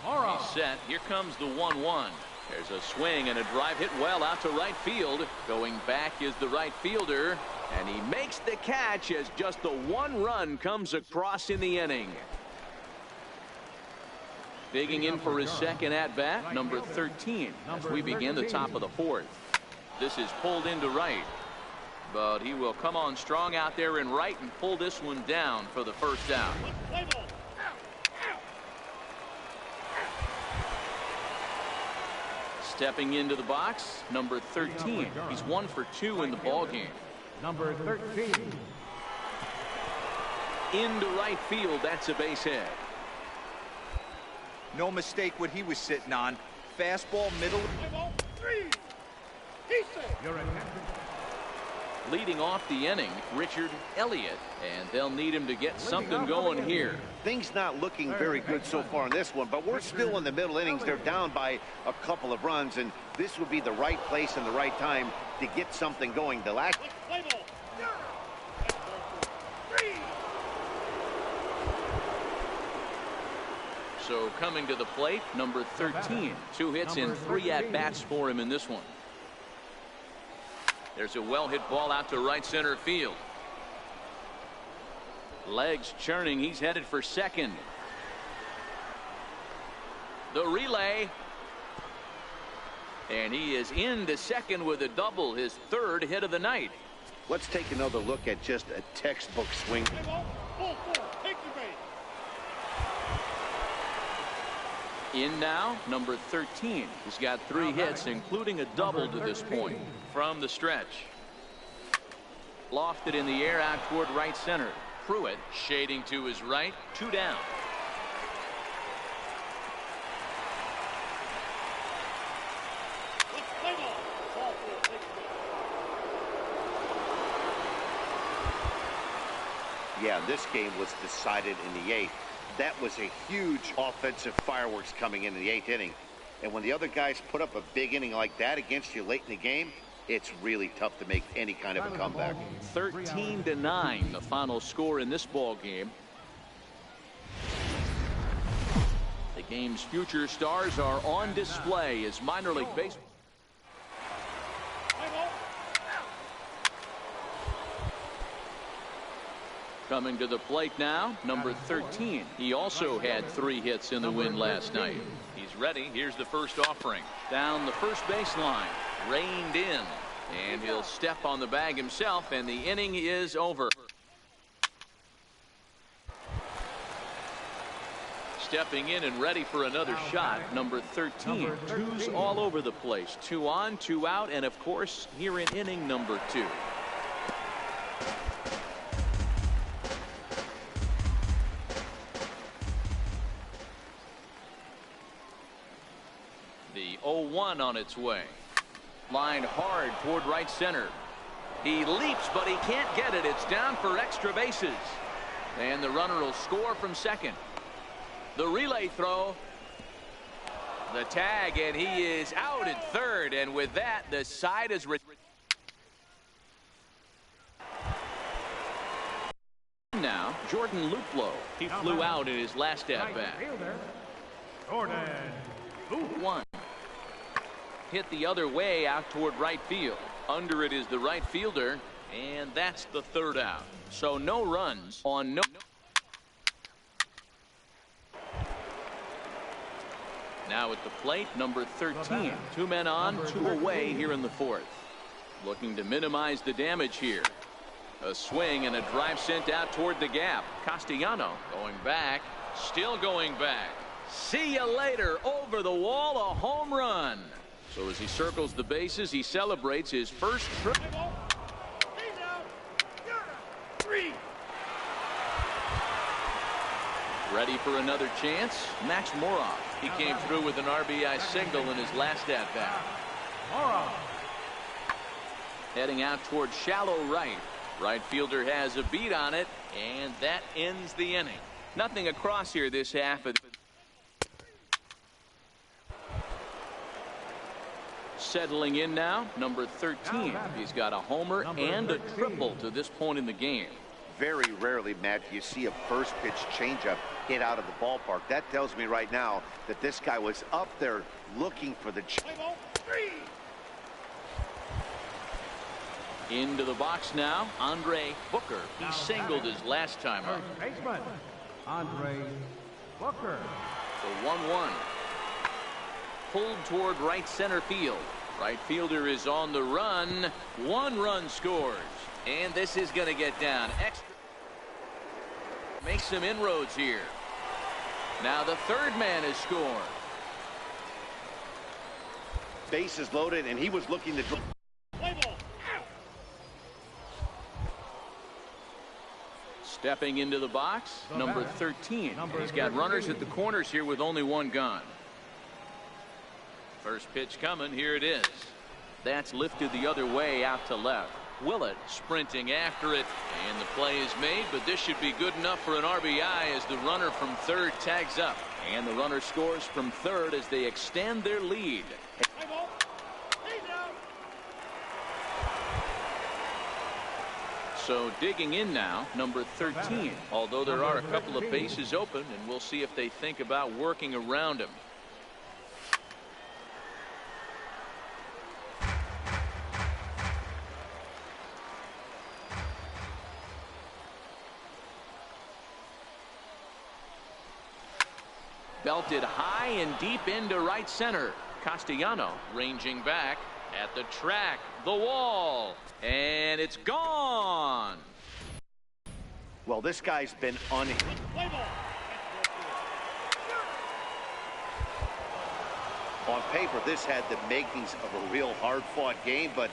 Moroff. He's set. Here comes the 1-1. There's a swing and a drive hit well out to right field. Going back is the right fielder, and he makes the catch as just the 1 run comes across in the inning. Digging in for his second at-bat, number 13, as we begin the top of the 4th. This is pulled into right, but he will come on strong out there in right and pull this one down for the first out. Stepping into the box, number 13. He's 1 for 2 in the ball game. Number 13. Into right field, that's a base hit. No mistake what he was sitting on. Fastball, middle. Your attention. Leading off the inning, Richard Elliott, and they'll need him to get something going here. Things not looking very good so far in this one, but we're still in the middle innings. They're down by a couple of runs, and this would be the right place and the right time to get something going. The last... So coming to the plate, number 13. 2 hits in 3 at-bats for him in this one. There's a well-hit ball out to right center field. Legs churning. He's headed for second. The relay. And he is into second with a double, his 3rd hit of the night. Let's take another look at just a textbook swing. Play ball. Ball four. Take the base. In now, number 13. He's got 3 hits, including a double to this point. From the stretch. Lofted in the air out toward right center. Pruitt shading to his right. 2 down. Let's play ball. Ball four. Take the base. Yeah, this game was decided in the 8th. That was a huge offensive fireworks coming into the 8th inning. And when the other guys put up a big inning like that against you late in the game, it's really tough to make any kind of a comeback. 13-9, the final score in this ball game. The game's future stars are on display as minor league baseball. Play ball. Coming to the plate now, number 13. He also had 3 hits in the win last night. He's ready. Here's the first offering. Down the first baseline. Reined in. And he'll step on the bag himself, and the inning is over. Stepping in and ready for another shot, number 13. 2's all over the place. 2 on, 2 out, and of course, here in inning number 2. The 0-1 on its way. Line hard toward right center. He leaps, but he can't get it. It's down for extra bases. And the runner will score from second. The relay throw. The tag, and he is out at third. And with that, the side is... Now, Jordan Luplow. He flew out in his last at-bat. Jordan. 1. Hit the other way out toward right field. Under it is the right fielder, and that's the 3rd out. So no runs on no. Now at the plate, number 13. 2 men on, 2 away here in the 4th. Looking to minimize the damage here. A swing and a drive sent out toward the gap. Castellano going back, still going back. See you later. Over the wall, a home run. So as he circles the bases, he celebrates his first trip. Play ball. He's out. You're out. 3. Ready for another chance? Max Moroff. He came through with an RBI single in his last at-bat. Heading out toward shallow right. Right fielder has a beat on it, and that ends the inning. Nothing across here this half of. Settling in now, number 13. He's got a homer and a triple to this point in the game. Very rarely, Matt, do you see a first pitch changeup hit out of the ballpark. That tells me right now that this guy was up there looking for the... Play ball. 3. Into the box now, Andre Booker. He singled his last time up. First baseman, Andre Booker. The 1-1. Pulled toward right center field. Right fielder is on the run. 1 run scores. And this is going to get down. Extra. Make some inroads here. Now the 3rd man has scored. Bases loaded, and he was looking to... Play ball. Out. Stepping into the box, number 13. He's got runners at the corners here with only 1 gone. First pitch coming. Here it is. That's lifted the other way out to left. Willett sprinting after it, and the play is made, but this should be good enough for an RBI as the runner from 3rd tags up, and the runner scores from 3rd as they extend their lead. Play ball. He's out. So digging in now, number 13, although there are a couple of bases open, and we'll see if they think about working around him. Belted high and deep into right center. Castellano ranging back at the track, the wall, and And it's gone. Well, this guy's been Play ball. on paper. This had the makings of a real hard-fought game, but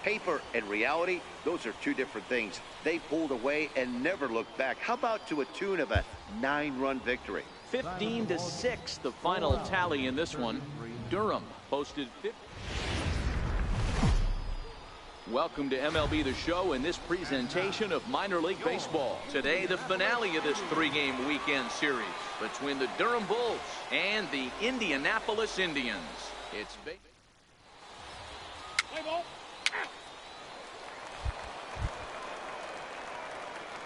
paper and reality, those are two different things. They pulled away and never looked back. How about to a tune of a 9-run victory? 15-6, the final tally in this one. Durham posted 50. Welcome to MLB The Show in this presentation of minor league baseball. Today, the finale of this 3-game weekend series between the Durham Bulls and the Indianapolis Indians. It's Play ball.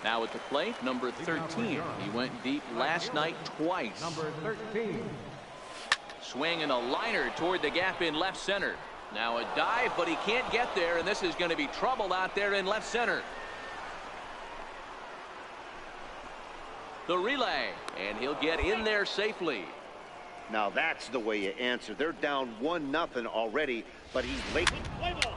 now at the plate, number 13. He went deep last night twice. Number 13. Swing and a liner toward the gap in left center. Now a dive, but he can't get there, and this is going to be trouble out there in left center. The relay, and he'll get in there safely. Now that's the way you answer. They're down 1-0 already, but he's late. Play ball.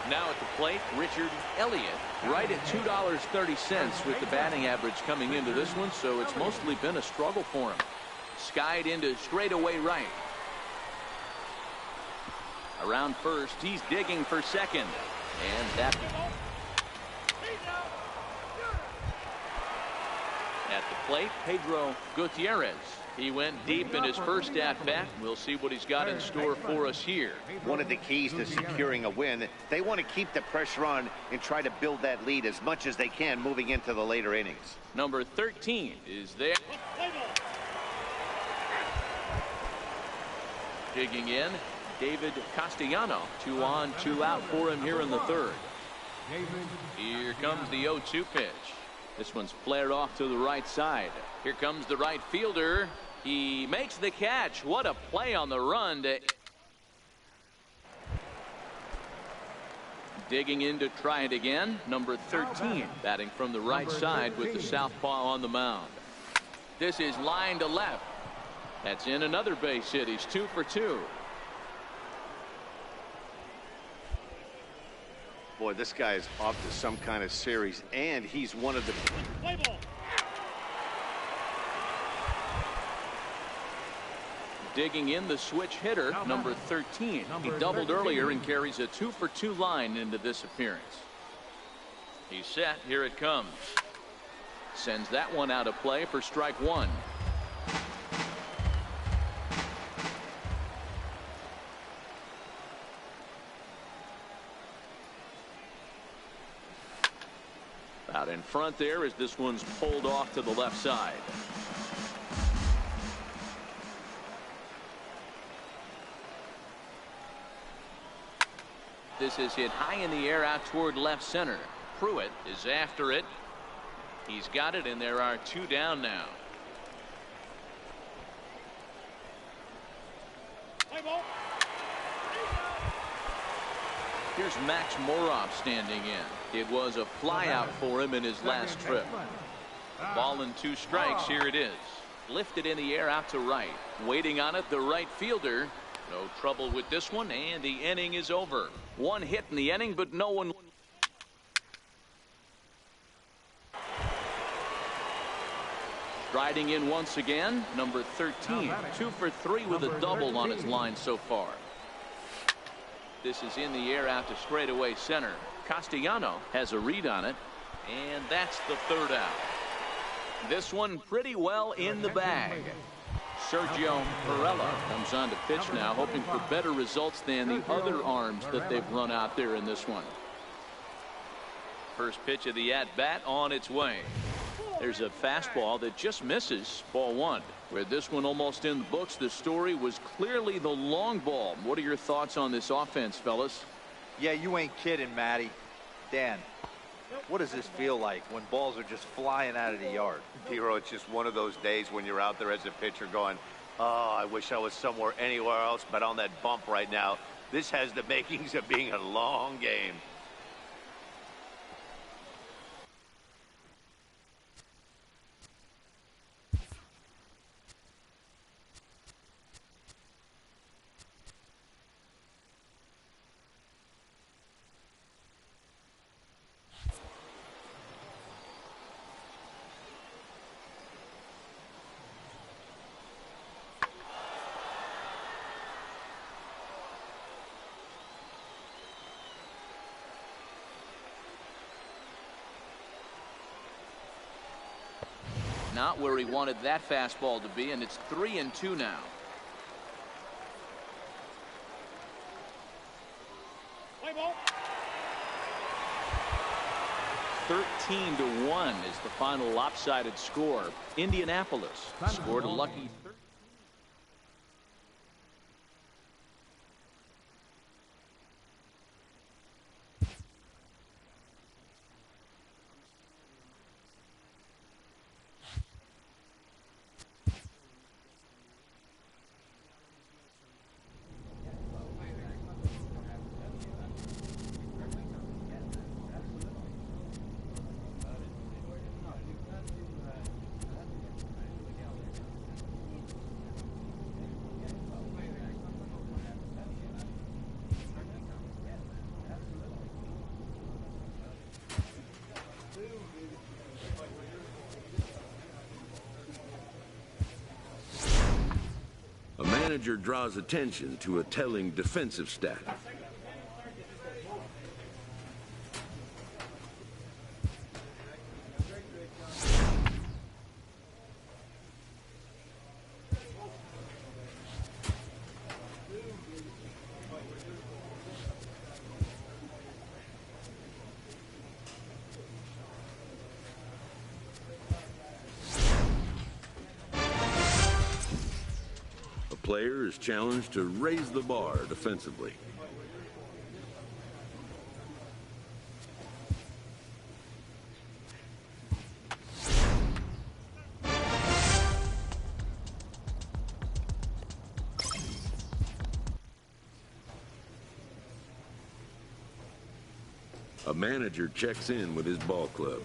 Now at the plate, Richard Elliott, right at $2.30 with the batting average coming into this one, so it's mostly been a struggle for him. Skied into straightaway right. Around first, he's digging for second. And that at the plate, Pedro Gutierrez. He went deep in his first at-bat. We'll see what he's got in store for us here. One of the keys to securing a win, they want to keep the pressure on and try to build that lead as much as they can moving into the later innings. Number 13 is there. Play ball. Digging in, David Castellano. 2 on, 2 out for him here in the third. Here comes the 0-2 pitch. This one's flared off to the right side. Here comes the right fielder. He makes the catch. What a play on the run. Digging in to try it again. Number 13 batting from the right side with the southpaw on the mound. This is line to left. That's in another base hit. He's 2 for 2. Boy, this guy is off to some kind of series, and he's one of the... Play ball. Digging in the switch hitter, number 13. He doubled earlier and carries a 2 for 2 line into this appearance. He's set. Here it comes. Sends that one out of play for strike 1. Out in front there as this one's pulled off to the left side. This is hit high in the air out toward left center. Pruitt is after it. He's got it, and there are 2 down now. Play ball. Here's Max Moroff standing in. It was a flyout for him in his last trip. Ball and 2 strikes. Here it is. Lifted in the air out to right. Waiting on it, the right fielder. No trouble with this one, and the inning is over. 1 hit in the inning, but no one. Striding in once again, number 13. 2 for 3 with a double on his line so far. This is in the air out to straightaway center. Castellano has a read on it, and that's the 3rd out. This one pretty well in the bag. Sergio Perella comes on to pitch now, hoping for better results than the other arms that they've run out there in this one. First pitch of the at-bat on its way. There's a fastball that just misses. Ball 1. Where this one almost in the books, the story was clearly the long ball. What are your thoughts on this offense, fellas? Yeah, you ain't kidding, Matty. Dan, what does this feel like when balls are just flying out of the yard? Hero, it's just one of those days when you're out there as a pitcher going, oh, I wish I was somewhere anywhere else but on that bump right now. This has the makings of being a long game. Not where he wanted that fastball to be, and it's 3-2 now. 13-1 is the final lopsided score. Indianapolis scored a lucky 13. A manager draws attention to a telling defensive stat. Player is challenged to raise the bar defensively. A manager checks in with his ball club.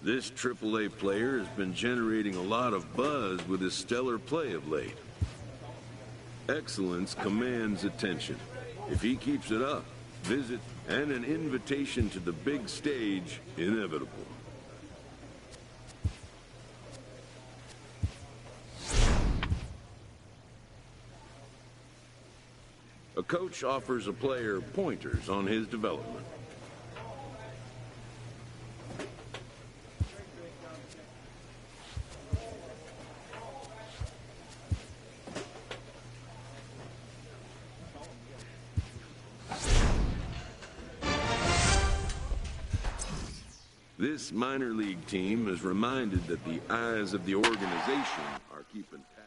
This AAA player has been generating a lot of buzz with his stellar play of late. Excellence commands attention. If he keeps it up, visit and an invitation to the big stage inevitable. A coach offers a player pointers on his development. This minor league team is reminded that the eyes of the organization are keeping tabs.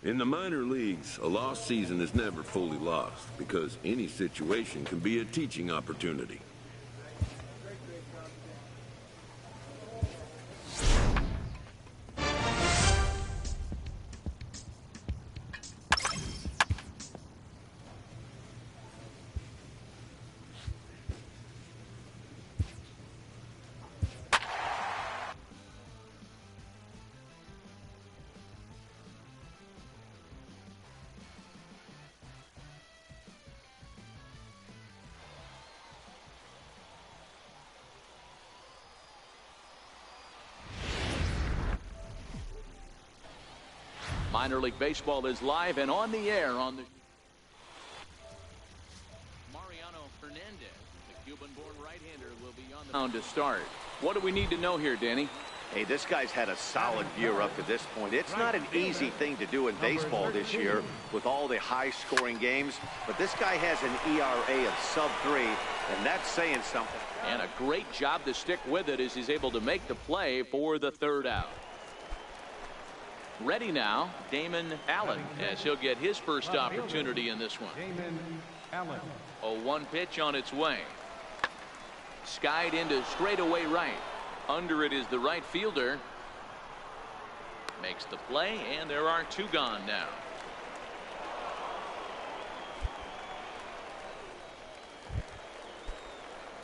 In the minor leagues, a lost season is never fully lost because any situation can be a teaching opportunity. Minor League Baseball is live and on the air on the Mariano Hernandez, the Cuban-born right-hander, will be on the mound to start. What do we need to know here, Danny? Hey, this guy's had a solid year up to this point. It's not an easy thing to do in baseball this year with all the high-scoring games, but this guy has an ERA of sub-3, and that's saying something. And a great job to stick with it as he's able to make the play for the third out. Ready now, Damon Allen, as he'll get his first opportunity in this one. Damon Allen. 0-1 pitch on its way. Skied into straightaway right. Under it is the right fielder. Makes the play, and there are two gone now.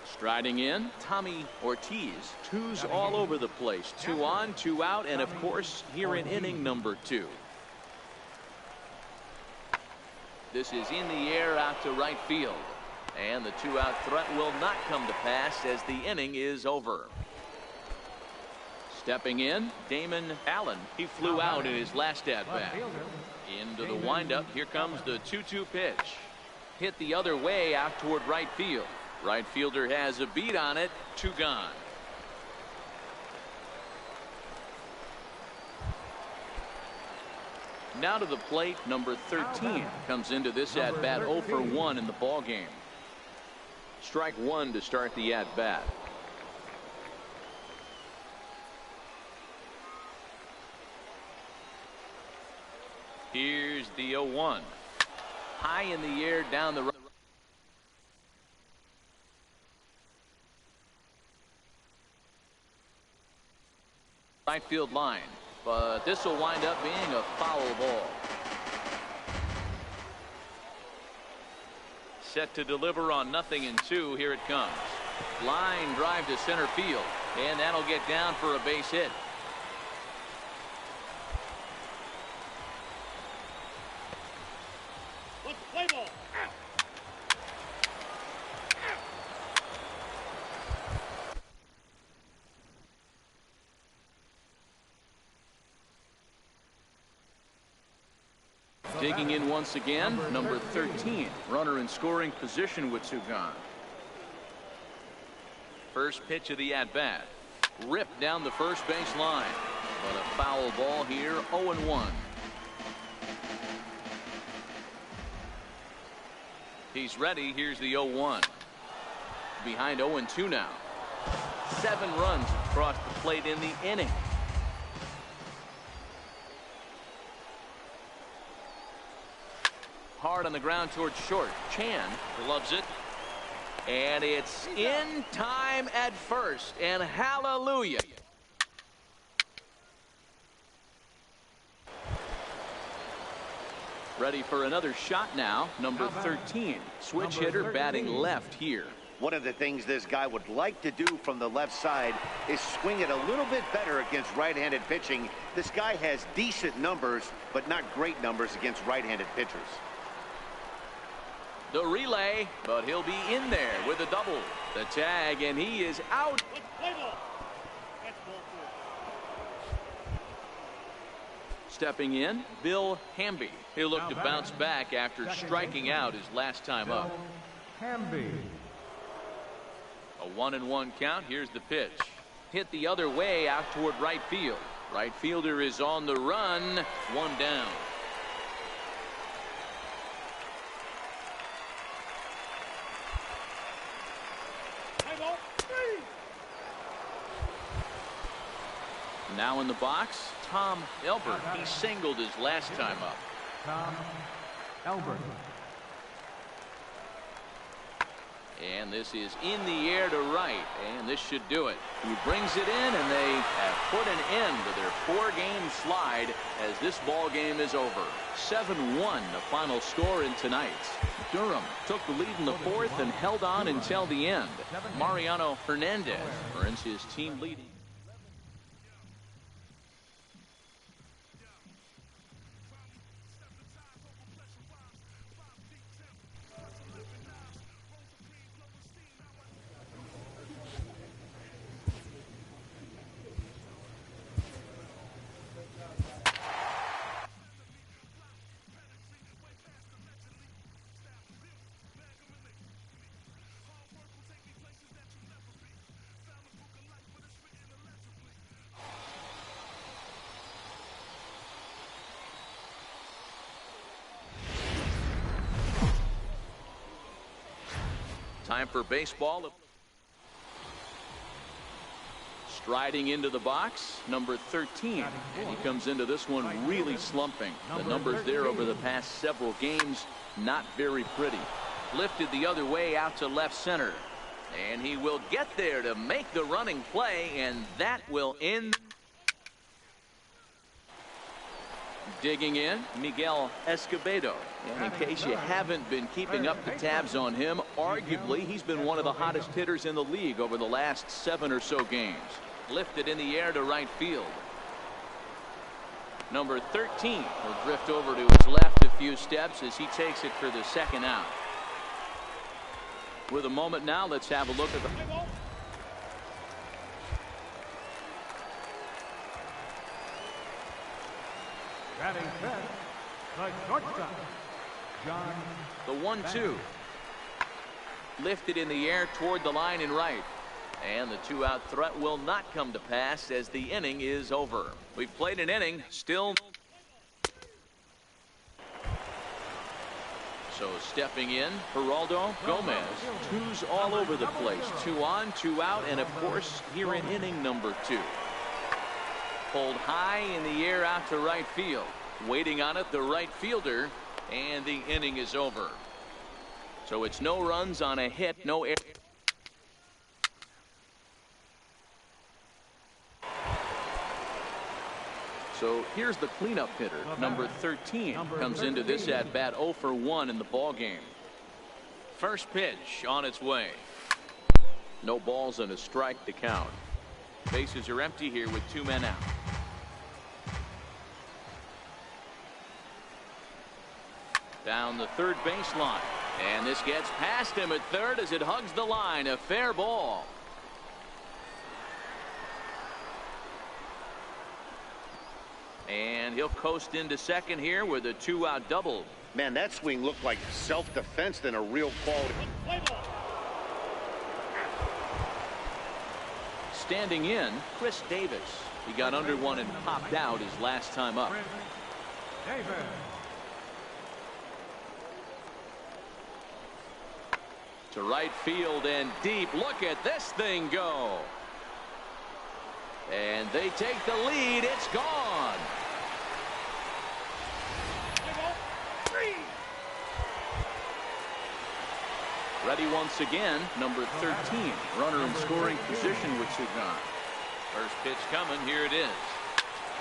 Striding in, Tommy Ortiz. Twos all over the place. 2 on, 2 out, and of course, here in inning number 2. This is in the air out to right field. And the 2-out threat will not come to pass as the inning is over. Stepping in, Damon Allen. He flew out in his last at-bat. Into the windup, here comes the 2-2 pitch. Hit the other way out toward right field. Right fielder has a beat on it. 2 gone. Now to the plate, number 13 comes into this at-bat 0 for 1 in the ball game. Strike 1 to start the at-bat. Here's the 0-1. High in the air down the right field line, but this will wind up being a foul ball. Set to deliver on 0-2. Here it comes. Line drive to center field, and that'll get down for a base hit. Let's play ball. Digging in once again, number 13. Runner in scoring position with 2 gone. First pitch of the at-bat. Ripped down the first base line. But a foul ball here, 0-1. He's ready. Here's the 0-1. Behind 0-2 now. 7 runs across the plate in the inning. Hard on the ground towards short. Chan gloves it. And it's in time at first. And hallelujah. Ready for another shot now. Number 13. Switch hitter batting left here. One of the things this guy would like to do from the left side is swing it a little bit better against right-handed pitching. This guy has decent numbers, but not great numbers against right-handed pitchers. The relay, but he'll be in there with a double. The tag, and he is out. Let's play ball. That's ball 4. Stepping in, Bill Hamby. He'll look to bounce back after striking out his last time up. Hamby. A 1-1 count. Here's the pitch. Hit the other way out toward right field. Right fielder is on the run. 1 down. Now in the box, Tom Elbert. He singled his last time up. Tom Elbert. And this is in the air to right, and this should do it. He brings it in, and they have put an end to their 4-game slide as this ball game is over. 7-1 the final score in tonight's. Durham took the lead in the 4th and held on until the end. Mariano Hernandez earns his team leading. Time for baseball. Striding into the box, number 13. And he comes into this one really slumping. The numbers there over the past several games, not very pretty. Lifted the other way out to left center. And he will get there to make the running play, and that will end. Digging in, Miguel Escobedo. And in case you haven't been keeping up the tabs on him, arguably he's been one of the hottest hitters in the league over the last 7 or so games. Lifted in the air to right field. Number 13 will drift over to his left a few steps as he takes it for the second out. With a moment now, let's have a look at the... Batting fifth, the shortstop, John. The 1-2. Lifted in the air toward the line and right. And the 2-out threat will not come to pass as the inning is over. We've played an inning, still. So stepping in, Geraldo Gomez. 2s all over the place. 2 on, 2 out, and of course, here in inning number 2. Pulled high in the air out to right field. Waiting on it, the right fielder, and the inning is over. So it's no runs on a hit, no air. So here's the cleanup hitter, number 13, comes into this at bat 0 for 1 in the ball game. First pitch on its way. No balls and a strike to count. Bases are empty here with 2 men out. Down the third baseline, and this gets past him at third as it hugs the line. A fair ball. And he'll coast into second here with a 2-out double. Man, that swing looked like self-defense than a real quality. Standing in, Chris Davis. He got under one and popped out his last time up. Davis. To right field and deep. Look at this thing go. And they take the lead. It's gone. Ready once again, number 13. Runner in scoring position with Sugan. First pitch coming. Here it is.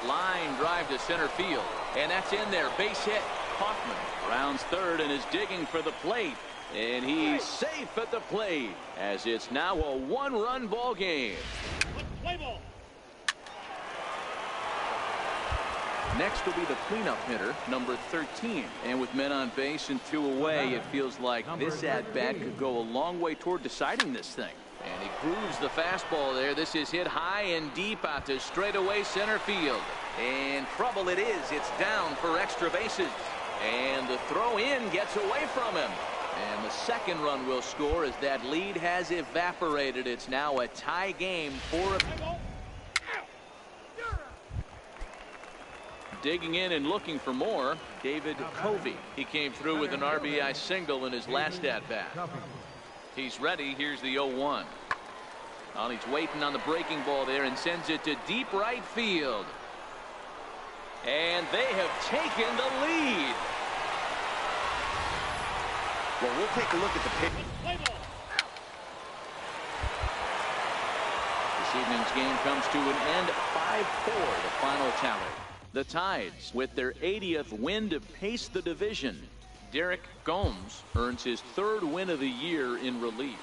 Line drive to center field. And that's in there. Base hit. Kaufman rounds third and is digging for the plate. And he's safe at the plate as it's now a 1-run ball game. Next will be the cleanup hitter, number 13. And with men on base and 2 away, it feels like this at-bat could go a long way toward deciding this thing. And he grooves the fastball there. This is hit high and deep out to straightaway center field. And trouble it is. It's down for extra bases. And the throw in gets away from him. And the second run will score as that lead has evaporated. It's now a tie game for a... Digging in and looking for more, David Covey. He came through with an RBI single in his last at-bat. He's ready. Here's the 0-1. He's waiting on the breaking ball there and sends it to deep right field. And they have taken the lead. Well, we'll take a look at the pitch. Play ball. This evening's game comes to an end 5-4, the final tally. The Tides, with their 80th win to pace the division. Derek Gomes earns his 3rd win of the year in relief.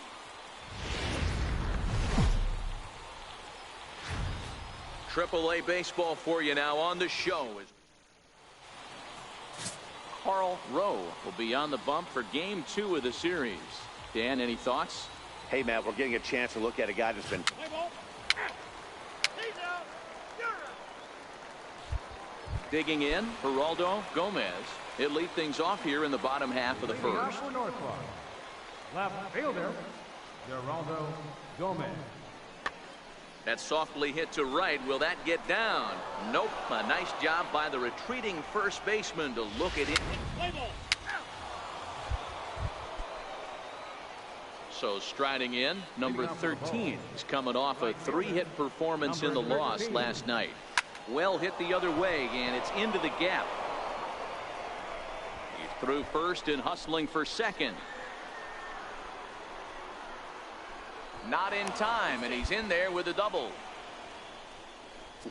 AAA baseball for you now on the show. Carl Rowe will be on the bump for Game 2 of the series. Dan, any thoughts? Hey, Matt, we're getting a chance to look at a guy that's been... Play ball. Out. He's out. You're out. Digging in, Geraldo Gomez. He'll lead things off here in the bottom half of the Leading off first. for Norfolk, left fielder, Geraldo Gomez. That softly hit to right. Will that get down? Nope. A nice job by the retreating first baseman to look at it. Play ball. Out. So striding in, number 13 is coming off a 3-hit performance in the Number loss 13. last night. Well hit the other way, and it's into the gap. He's through first and hustling for second. Not in time, and he's in there with a double.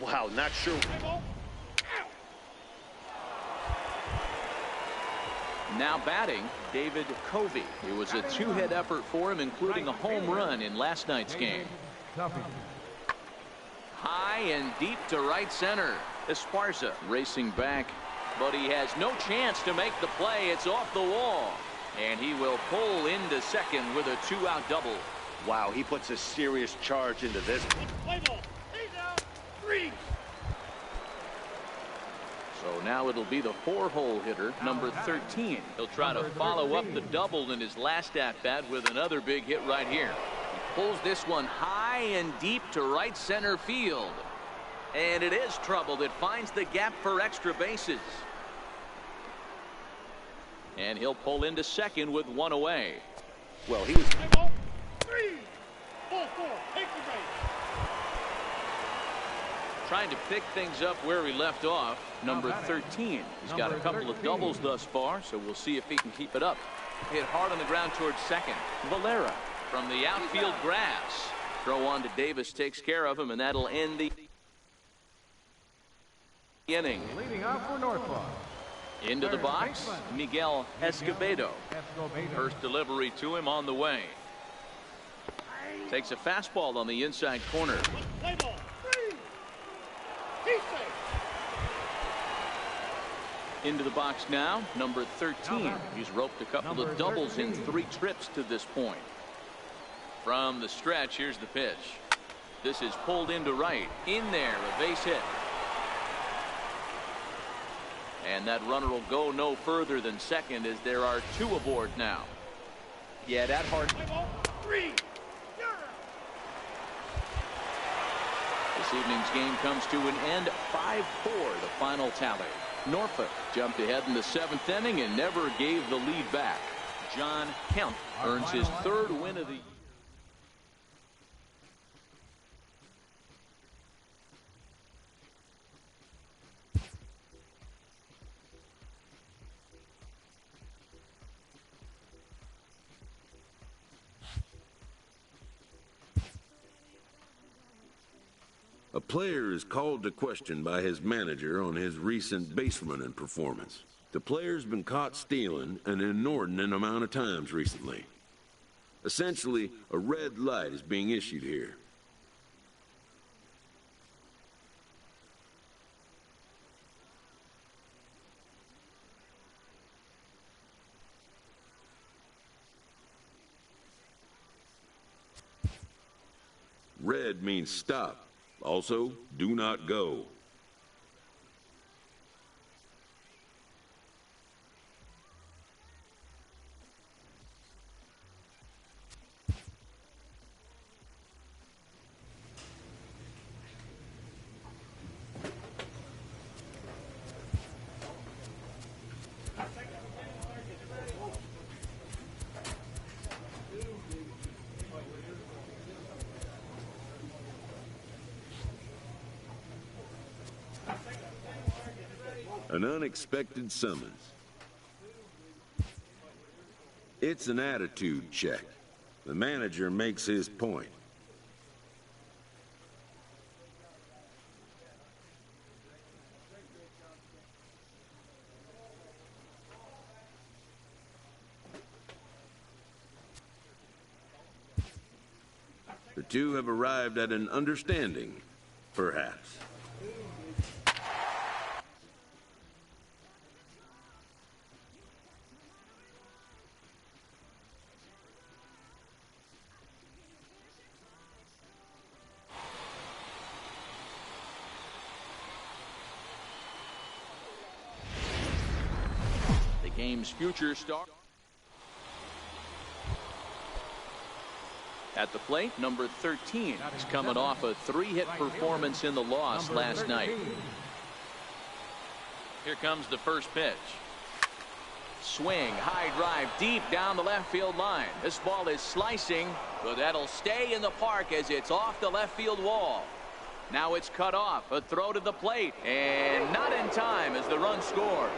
Wow, not sure. Play ball. Out. Now batting, David Covey. It was a 2-hit effort for him, including a home run in last night's game. Tuffy. High and deep to right center. Esparza racing back, but he has no chance to make the play. It's off the wall, and he will pull into second with a 2-out double. Wow, he puts a serious charge into this. Play ball. He's out. 3. So now it'll be the 4-hole hitter, number 13. He'll try to follow up the double in his last at-bat with another big hit right here. He pulls this one high and deep to right center field. And it is trouble that finds the gap for extra bases. And he'll pull into second with 1 away. Well, he was... Play ball. 3. Ball 4. Take the base. Trying to pick things up where he left off, number 13. He's got a couple of doubles thus far, so we'll see if he can keep it up. Hit hard on the ground towards second. Valera from the outfield grass. Throw on to Davis takes care of him, and that'll end the inning. Leading off for Norfolk, Into the box, Miguel Escobedo. Escobedo. First delivery to him on the way. Takes a fastball on the inside corner. Play ball. 3. He's safe. Into the box now, number 13. He's roped a couple of doubles in 3 trips to this point. From the stretch, here's the pitch. This is pulled into right. In there, a base hit. And that runner will go no further than second as there are 2 aboard now. Yeah, that hard. Play ball. 3. You're out. This evening's game comes to an end 5-4, the final tally. Norfolk jumped ahead in the 7th inning and never gave the lead back. John Kemp earns his 3rd win of the year. A player is called to question by his manager on his recent base running performance. The player's been caught stealing an inordinate amount of times recently. Essentially, a red light is being issued here. Red means stop. Also, do not go. An unexpected summons. It's an attitude check. The manager makes his point. The two have arrived at an understanding, perhaps. The game's future star. At the plate, number 13 is coming off a 3-hit performance in the loss last night. Here comes the first pitch. Swing, high drive, deep down the left field line. This ball is slicing, but that'll stay in the park as it's off the left field wall. Now it's cut off. A throw to the plate, and not in time as the run scores.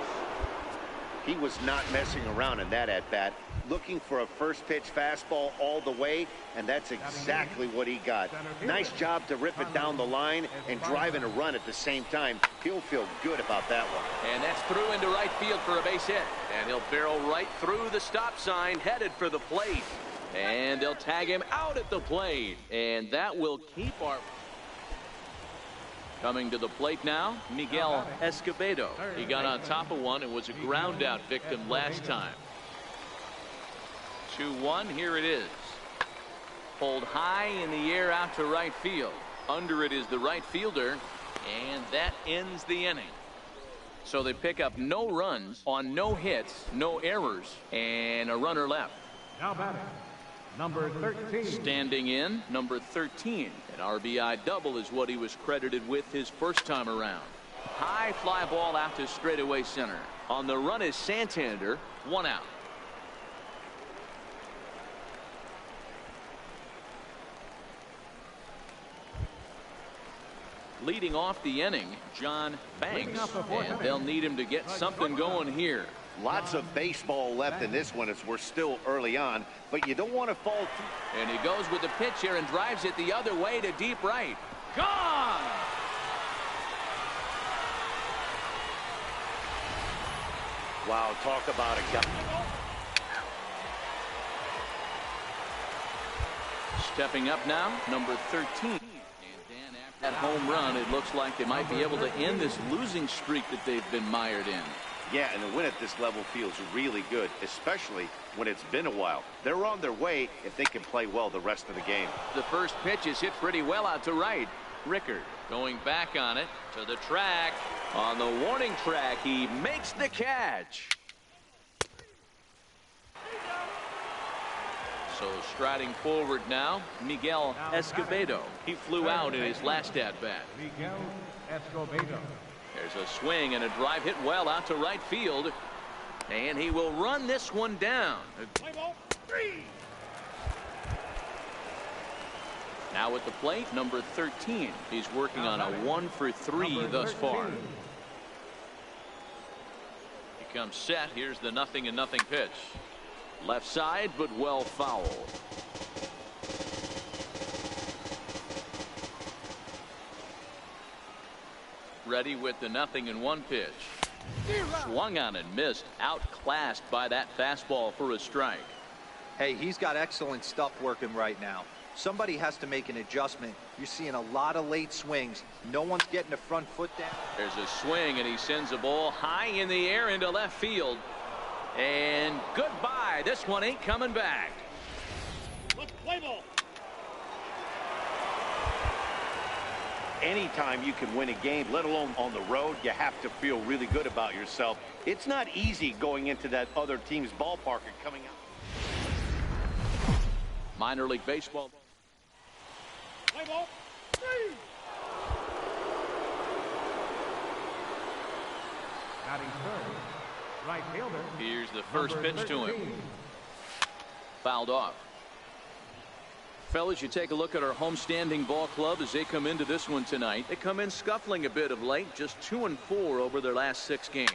He was not messing around in that at-bat, looking for a first pitch fastball all the way, and that's exactly what he got. Nice job to rip it down the line and driving a run at the same time. He'll feel good about that one. And that's through into right field for a base hit. And he'll barrel right through the stop sign, headed for the plate. And they'll tag him out at the plate. And that will keep our... Coming to the plate now, Miguel Escobedo. He got on top of one and was a ground out victim last time. 2-1, here it is. Pulled high in the air out to right field. Under it is the right fielder, and that ends the inning. So they pick up no runs on no hits, no errors, and a runner left. Now batting, number 13. Standing in, number 13. An RBI double is what he was credited with his first time around. High fly ball out to straightaway center. On the run is Santander, 1 out. Leading off the inning, John Banks, and they'll need him to get something going here. Lots of baseball left in this one as we're still early on, but you don't want to fall too... And he goes with the pitch here and drives it the other way to deep right. Gone! Wow, talk about a guy. Stepping up now, number 13. That home run, it looks like they might be able to end this losing streak that they've been mired in. Yeah, and the win at this level feels really good, especially when it's been a while. They're on their way if they can play well the rest of the game. The first pitch is hit pretty well out to right. Rickard going back on it to the track. On the warning track, he makes the catch. So striding forward now, Miguel Escobedo. He flew out in his last at-bat. Miguel Escobedo. There's a swing and a drive hit well out to right field. And he will run this one down. Play ball 3. Now at the plate, number 13. He's working on a 1-for-3 thus far. He comes set. Here's the 0-0 pitch. Left side, but well foul. Ready with the 0-1 pitch. Swung on and missed. Outclassed by that fastball for a strike. Hey, he's got excellent stuff working right now. Somebody has to make an adjustment. You're seeing a lot of late swings. No one's getting the front foot down. There's a swing, and he sends a ball high in the air into left field. And goodbye. This one ain't coming back. Let's play ball. Anytime you can win a game, let alone on the road, you have to feel really good about yourself. It's not easy going into that other team's ballpark and coming out. Minor League Baseball. Play ball 3. Batting third, right fielder. Here's the first number pitch to 13. him. Fouled off. Fellas, you take a look at our homestanding ball club as they come into this one tonight. They come in scuffling a bit of late, just 2-4 over their last 6 games.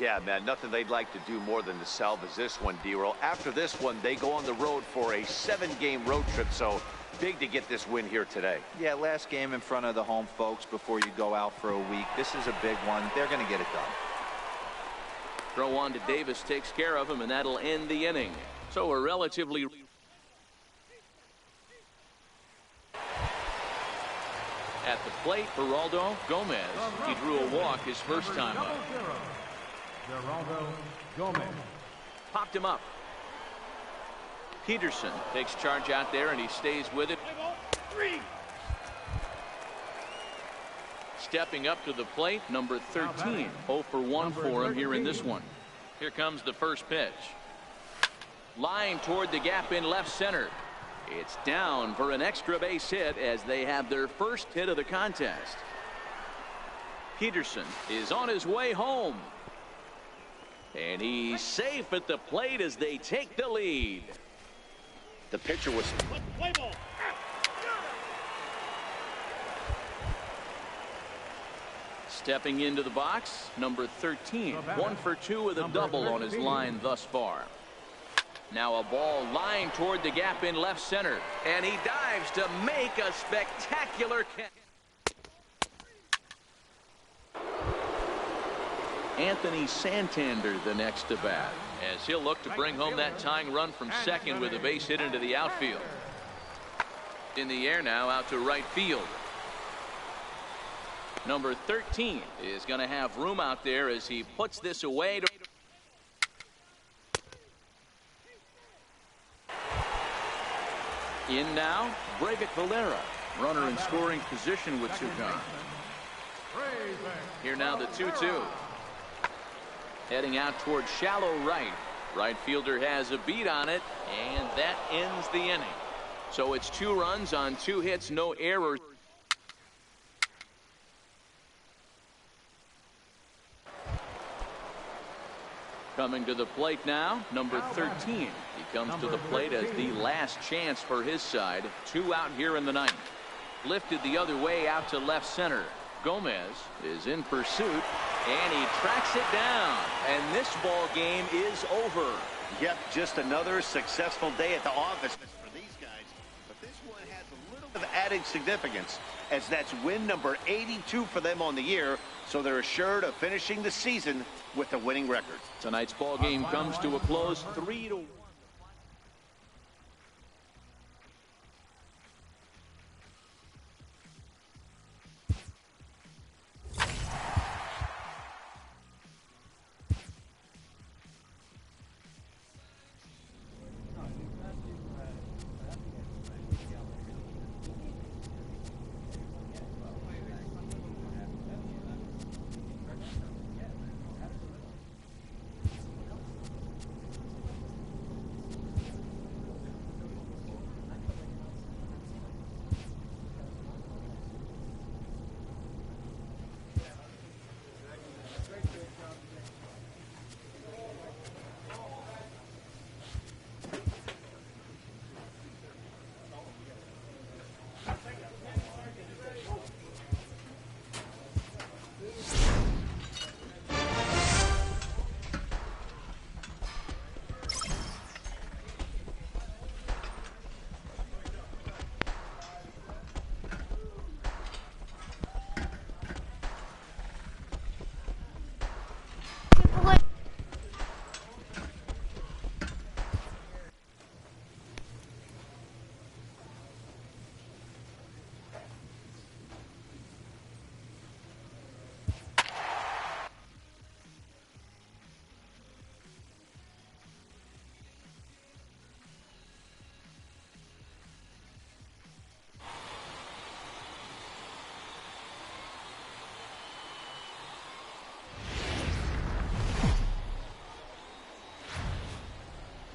Yeah, man, nothing they'd like to do more than to salvage this one, D-Roll. After this one, they go on the road for a 7-game road trip, so big to get this win here today. Yeah, last game in front of the home folks before you go out for a week. This is a big one. They're going to get it done. Throw on to Davis takes care of him, and that'll end the inning. So a relatively... At the plate, Geraldo Gomez. He drew a walk his first time up. Geraldo Gomez. Popped him up. Peterson takes charge out there, and he stays with it. 3. Stepping up to the plate, number 13. 0 for 1 for him here in this one. Here comes the first pitch. Line toward the gap in left center. It's down for an extra base hit as they have their first hit of the contest. Peterson is on his way home. And he's safe at the plate as they take the lead. The pitcher was... Play ball. Stepping into the box, number 13. 1 for 2 with a double on his line thus far. Now a ball lined toward the gap in left center. And he dives to make a spectacular catch. Anthony Santander the next to bat, as he'll look to bring home that tying run from second with a base hit into the outfield. In the air now out to right field. Number 13 is going to have room out there as he puts this away. In now, Breivik Valera, runner in scoring position with 2 gone. Here now the 2-2. Heading out towards shallow right. Right fielder has a beat on it, and that ends the inning. So it's 2 runs on 2 hits, no errors. Coming to the plate now, number 13. He comes to the plate as the last chance for his side. 2 out here in the 9th. Lifted the other way out to left center. Gomez is in pursuit, and he tracks it down. And this ball game is over. Yep, just another successful day at the office for these guys. But this one has a little bit of added significance, as that's win number 82 for them on the year. So they're assured of finishing the season with a winning record. Tonight's ball game comes to a close, 3-1.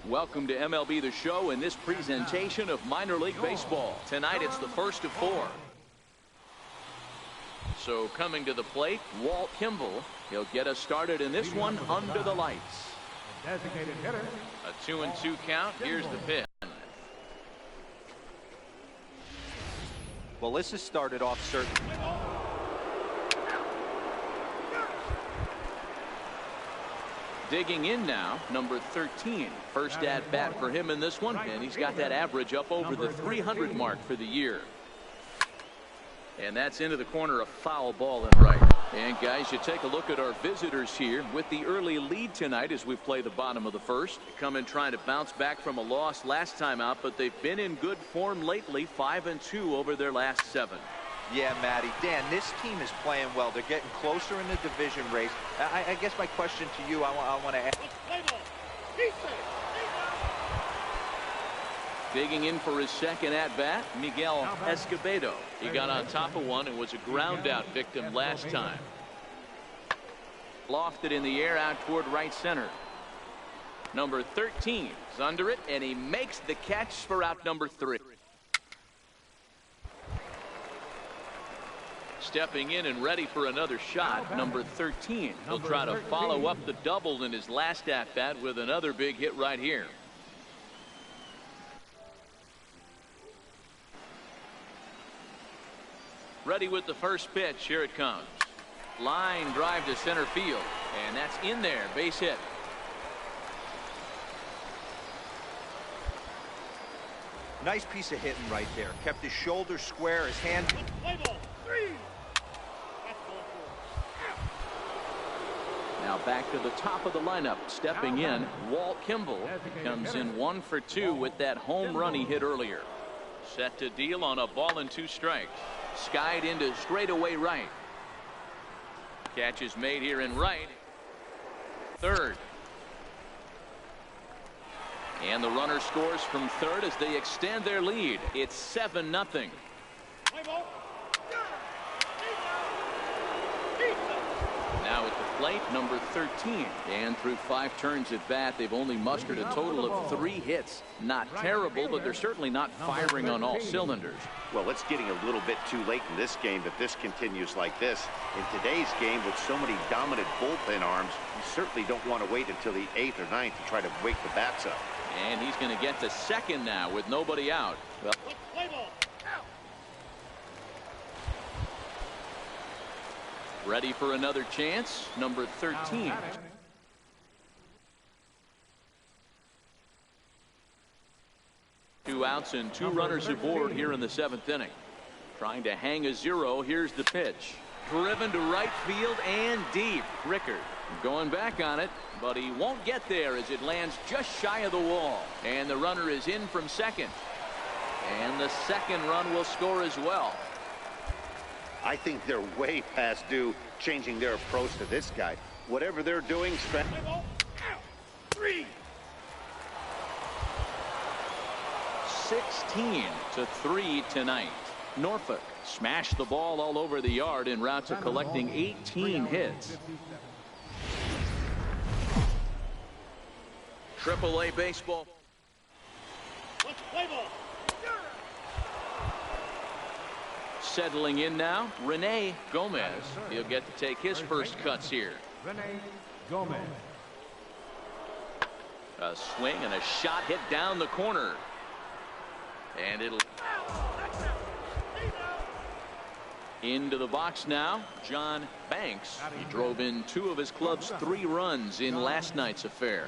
Welcome to MLB The Show in this presentation of minor league baseball. Tonight it's the first of 4. So coming to the plate, Walt Kimball. He'll get us started in this one under the lights. Designated hitter. A 2-2 count. Here's the pitch. Well, this has started off certain. Digging in now, number 13. First at bat for him in this one, and he's got that average up over the 300 mark for the year. And that's into the corner, a foul ball and right. And guys, you take a look at our visitors here with the early lead tonight as we play the bottom of the first. They come in trying to bounce back from a loss last time out, but they've been in good form lately, 5-2 over their last 7. Yeah, Matty. Dan, this team is playing well. They're getting closer in the division race. I guess my question to you, I want to ask. Digging in for his second at-bat, Miguel Escobedo. He got on top of one and was a ground-out victim last time. Lofted in the air out toward right center. Number 13 is under it, and he makes the catch for out number 3. Stepping in and ready for another shot, number 13. He'll try to follow up the double in his last at-bat with another big hit right here. Ready with the first pitch. Here it comes. Line drive to center field, and that's in there. Base hit. Nice piece of hitting right there. Kept his shoulder square, his hand. Now back to the top of the lineup. Stepping in, Walt Kimball comes in 1 for 2 with that home run he hit earlier. Set to deal on a ball and 2 strikes. Skied into straightaway right. Catch is made here in right. Third. And the runner scores from third as they extend their lead. It's 7-0. Now at the plate, number 13. And through 5 turns at bat, they've only mustered a total of 3 hits. Not terrible, but they're certainly not firing on all cylinders. Well, it's getting a little bit too late in this game if this continues like this. In today's game, with so many dominant bullpen arms, you certainly don't want to wait until the 8th or 9th to try to wake the bats up. And he's going to get to second now with nobody out. Well, ready for another chance, number 13. 2 outs and 2 runners aboard here in the 7th inning. Trying to hang a 0. Here's the pitch. Driven to right field and deep. Rickard going back on it, but he won't get there as it lands just shy of the wall. And the runner is in from second. And the second run will score as well. I think they're way past due changing their approach to this guy. Whatever they're doing, 16-3 tonight. Norfolk smashed the ball all over the yard en route to collecting 18 hits. Triple-A baseball. Settling in now, Rene Gomez. He'll get to take his first cuts here. Rene Gomez. A swing and a shot hit down the corner. And it'll into the box now. John Banks. He drove in 2 of his club's 3 runs in last night's affair.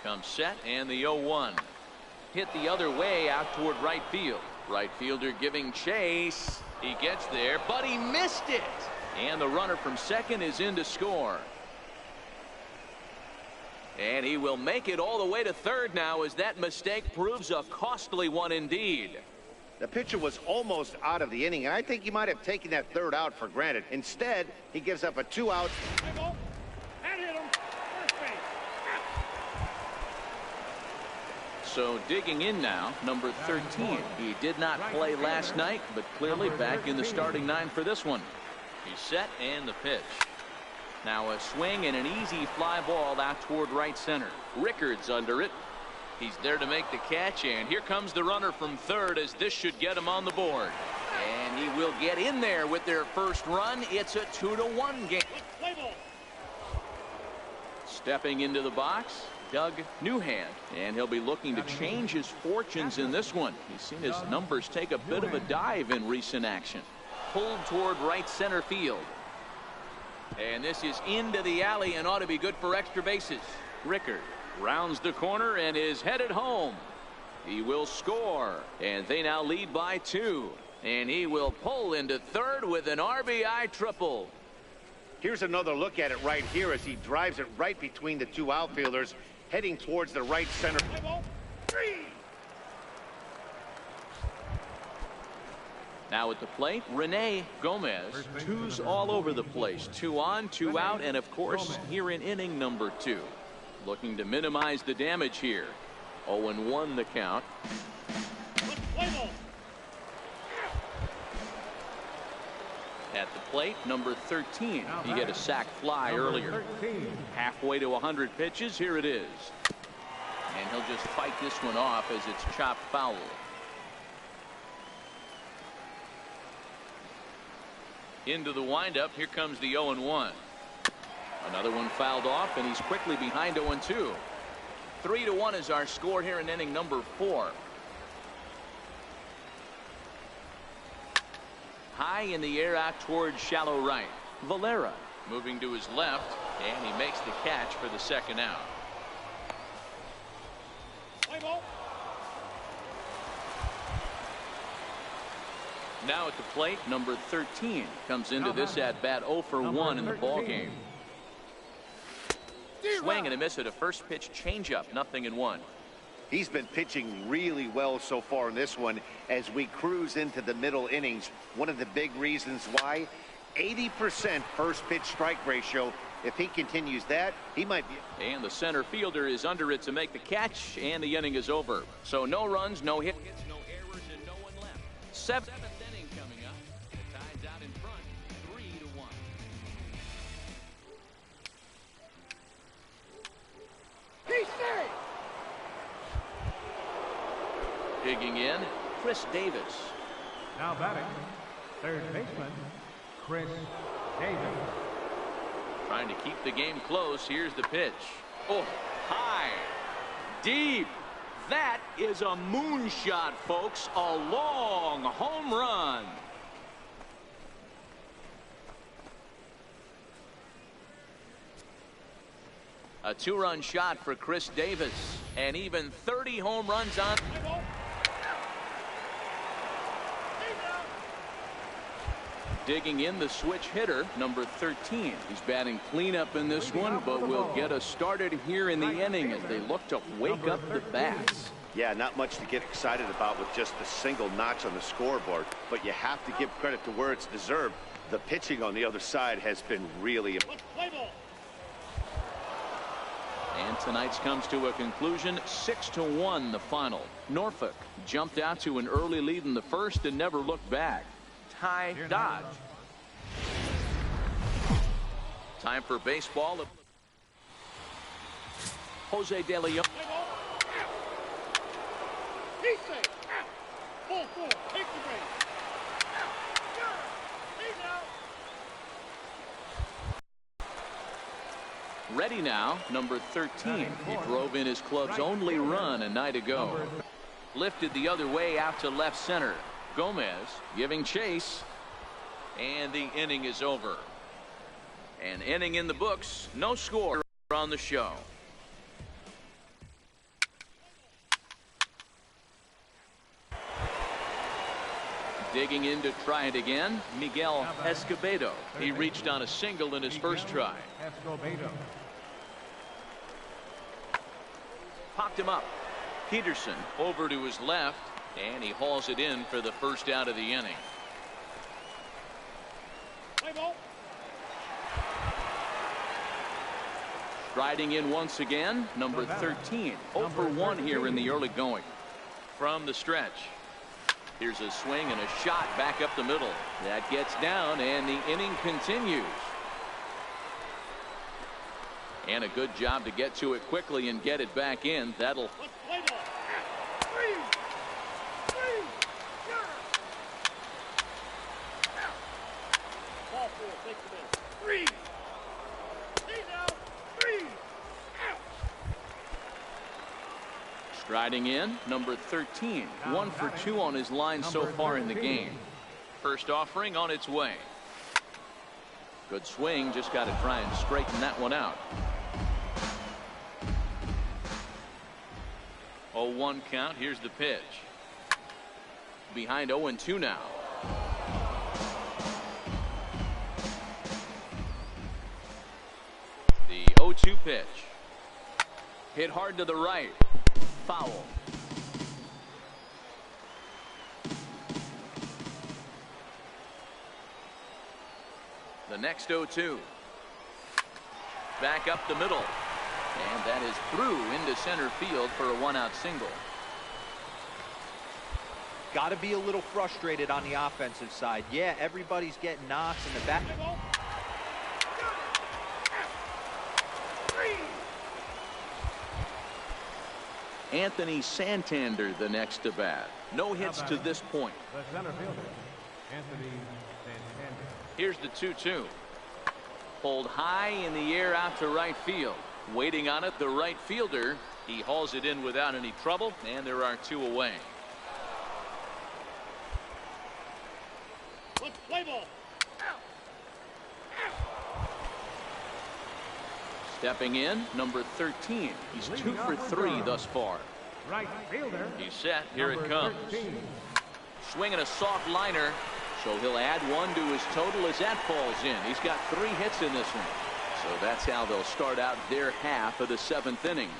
Comes set and the 0-1. Hit the other way out toward right field. Right fielder giving chase. He gets there, but he missed it. And the runner from second is in to score. And he will make it all the way to third now as that mistake proves a costly one indeed. the pitcher was almost out of the inning, and I think he might have taken that 3rd out for granted. Instead, he gives up a 2-out. So digging in now, number 13. He did not play last night, but clearly back in the starting 9 for this one. He's set and the pitch. Now a swing and an easy fly ball out toward right center. Rickard's under it. He's there to make the catch, and here comes the runner from third as this should get him on the board. And he will get in there with their first run. It's a 2-1 game. Stepping into the box, Doug Newhand, and he'll be looking to change his fortunes in this one. He's seen his numbers take a bit of a dive in recent action. Pulled toward right center field. And this is into the alley and ought to be good for extra bases. Rickard rounds the corner and is headed home. He will score, and they now lead by 2. And he will pull into third with an RBI triple. Here's another look at it right here as he drives it right between the two outfielders, heading towards the right center. Now at the plate, Rene Gomez. 2's all over the place. 2 on, 2 out, and of course, here in inning number 2. Looking to minimize the damage here. 0-1 the count. At the plate, number 13. He had a sac fly earlier. Halfway to 100 pitches. Here it is. And he'll just fight this one off as it's chopped foul. Into the windup. Here comes the 0-1. Another one fouled off, and he's quickly behind 0-2. 3-1 is our score here in inning number 4. High in the air out towards shallow right. Valera moving to his left, and he makes the catch for the second out. Now at the plate, number 13 comes into this at bat 0 for 1 in the ball game. Swing and a miss at a first pitch changeup, 0-1. He's been pitching really well so far in this one as we cruise into the middle innings. One of the big reasons why, 80% first pitch strike ratio. If he continues that, he might be. And the center fielder is under it to make the catch, and the inning is over. So no runs, no hits, no errors, and no one left. Seventh inning coming up. The Tide's out in front, 3-1. Digging in, Chris Davis. Now batting, third baseman, Chris Davis. Trying to keep the game close. Here's the pitch. Oh, high, deep. That is a moonshot, folks. A long home run. A 2-run shot for Chris Davis, and even 30 home runs on. Digging in, the switch hitter, number 13. He's batting cleanup in this one, but will get us started here in the inning as they look to wake up the bats. Yeah, not much to get excited about with just a single notch on the scoreboard, but you have to give credit to where it's deserved. The pitching on the other side has been really. And tonight's comes to a conclusion, 6-1 the final. Norfolk jumped out to an early lead in the first and never looked back. Ty Dodge. Time for baseball. Jose De Leon. He's safe. Ball 4. Take the base. He's out. Ready now, number 13. He drove in his club's only run a night ago. Lifted the other way out to left center. Gomez giving chase, and the inning is over. An inning in the books, no score on the show. Digging in to try it again, Miguel Escobedo. He reached on a single in his first try. Popped him up. Peterson over to his left, and he hauls it in for the first out of the inning. Striding in once again, number 13. 0 for 1 here in the early going. From the stretch. Here's a swing and a shot back up the middle. That gets down, and the inning continues. And a good job to get to it quickly and get it back in. That'll. Striding in, number 13. 1 for 2 on his line so far in the game. First offering on its way. Good swing, just got to try and straighten that one out. 0-1 count. Here's the pitch. Behind 0-2 now. The 0-2 pitch. Hit hard to the right. Foul. The next 0-2. Back up the middle. And that is through into center field for a 1-out single. Got to be a little frustrated on the offensive side. Yeah, everybody's getting knocks in the back. Anthony Santander the next to bat. No hits to this point. The center fielder, Anthony Santander. Here's the 2-2. Pulled high in the air out to right field. Waiting on it, the right fielder. He hauls it in without any trouble, and there are 2 away. Let's play ball. Stepping in, number 13. He's 2 for 3 thus far. Right fielder. He's set. Here it comes. 13. Swinging a soft liner. So he'll add 1 to his total as that falls in. He's got 3 hits in this one. So that's how they'll start out their half of the 7th inning.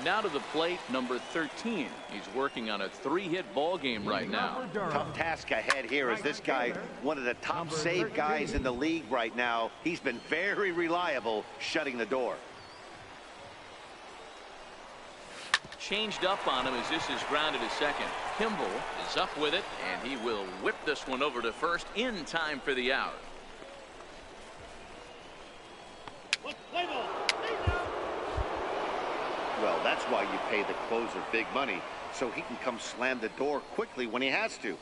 Now to the plate, number 13. He's working on a 3-hit ball game right now. Tough task ahead here as this guy, one of the top save guys in the league right now. He's been very reliable shutting the door. Changed up on him as this is grounded to second. Kimball is up with it, and he will whip this one over to first in time for the out. Let's play ball. Well, that's why you pay the closer big money, so he can come slam the door quickly when he has to.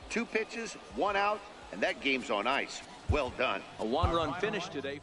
2 pitches, 1 out, and that game's on ice. Well done. A 1-run finish today.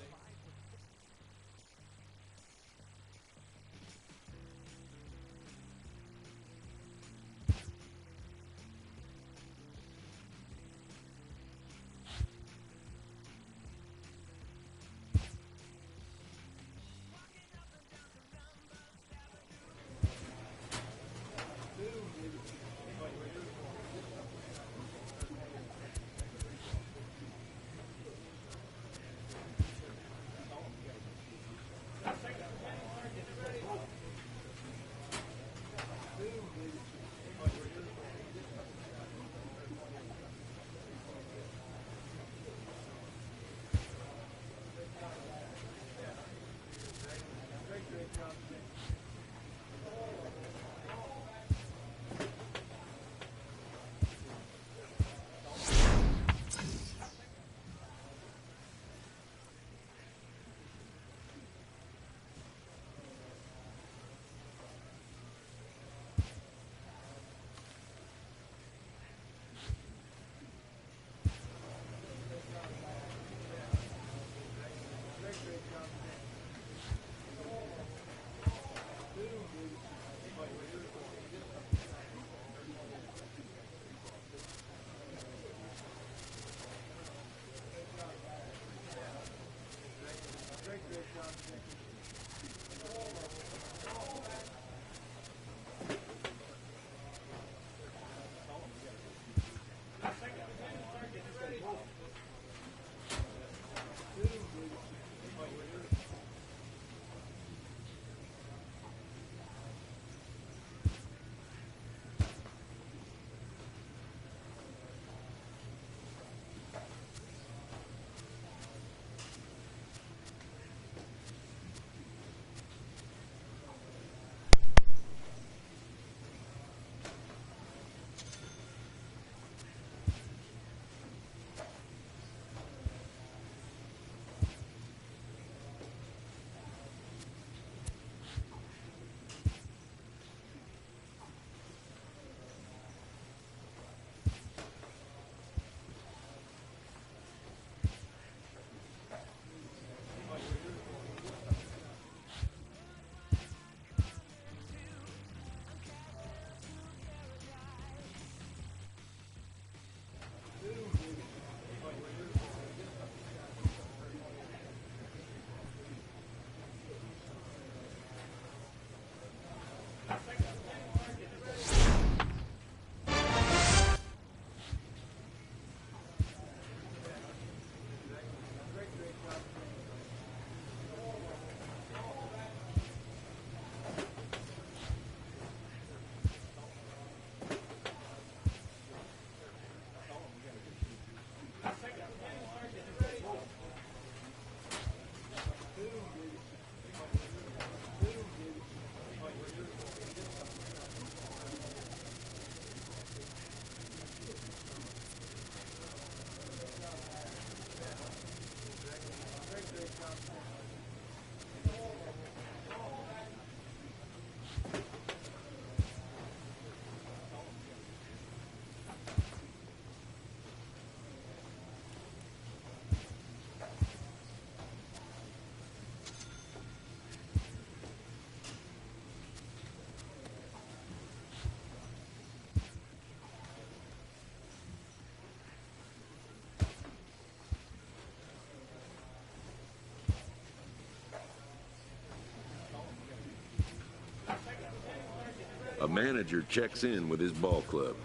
A manager checks in with his ball club.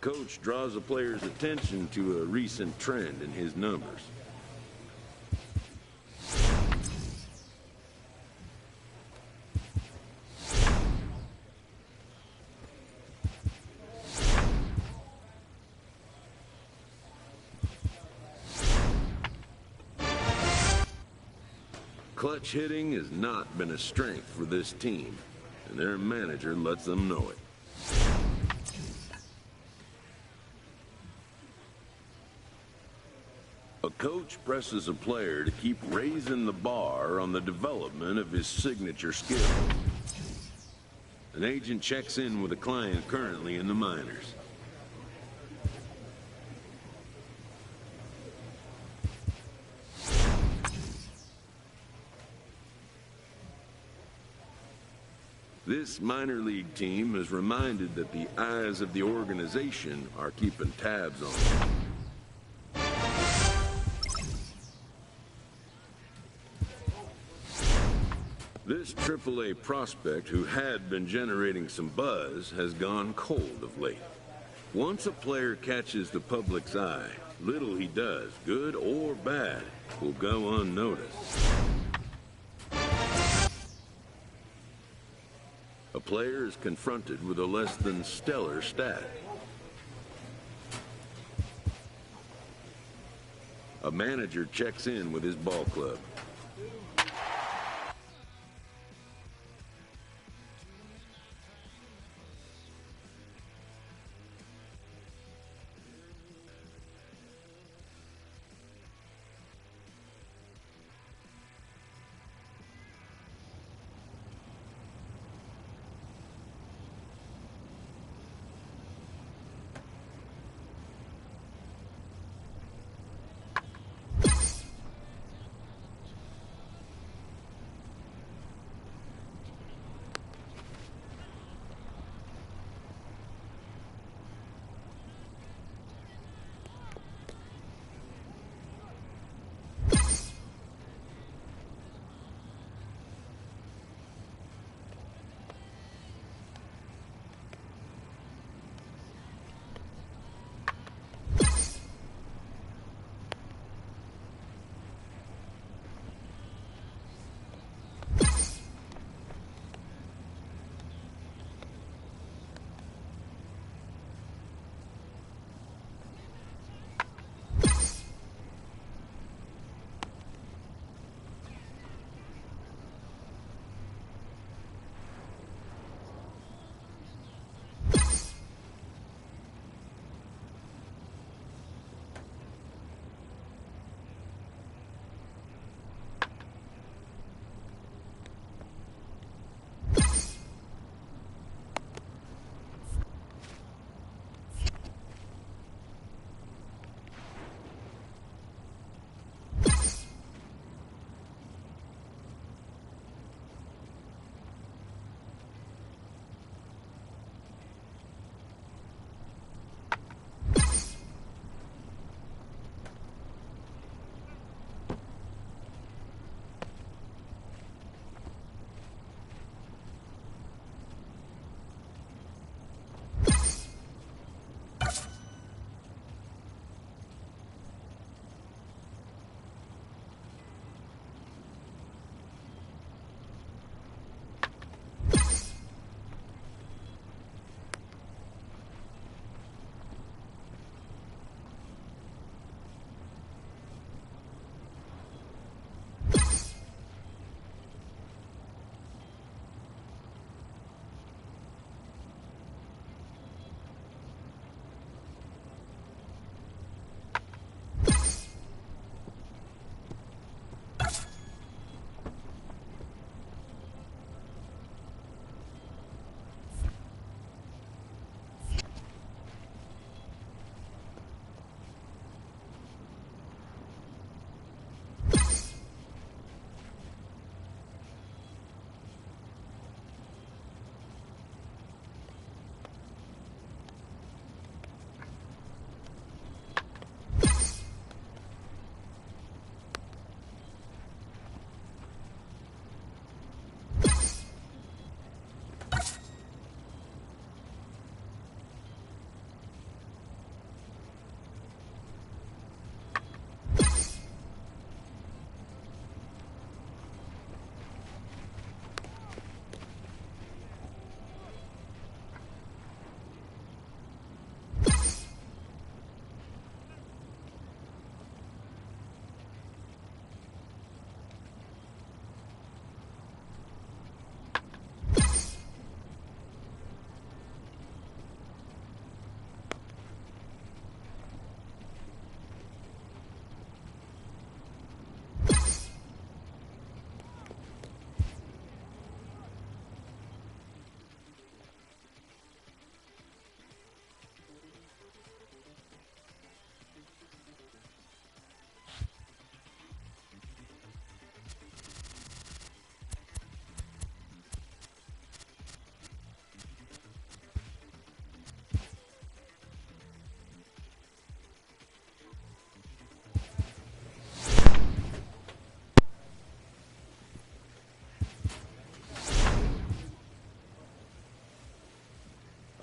coach draws a player's attention to a recent trend in his numbers. Clutch hitting has not been a strength for this team, and their manager lets them know it. A coach presses a player to keep raising the bar on the development of his signature skill. An agent checks in with a client currently in the minors. This minor league team is reminded that the eyes of the organization are keeping tabs on them. This AAA prospect, who had been generating some buzz, has gone cold of late. Once a player catches the public's eye, little he does, good or bad, will go unnoticed. A player is confronted with a less than stellar stat. A manager checks in with his ball club.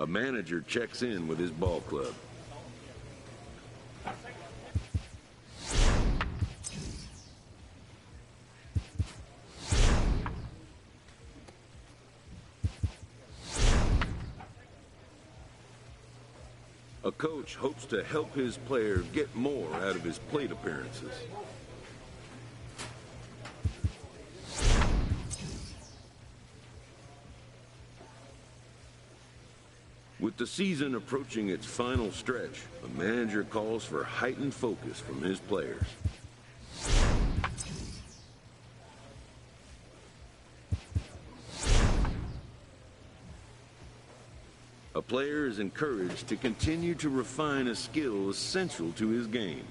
manager checks in with his ball club. A coach hopes to help his player get more out of his plate appearances. With the season approaching its final stretch, a manager calls for heightened focus from his players. A player is encouraged to continue to refine a skill essential to his game.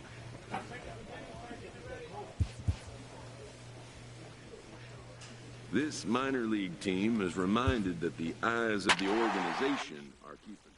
This minor league team is reminded that the eyes of the organization are keeping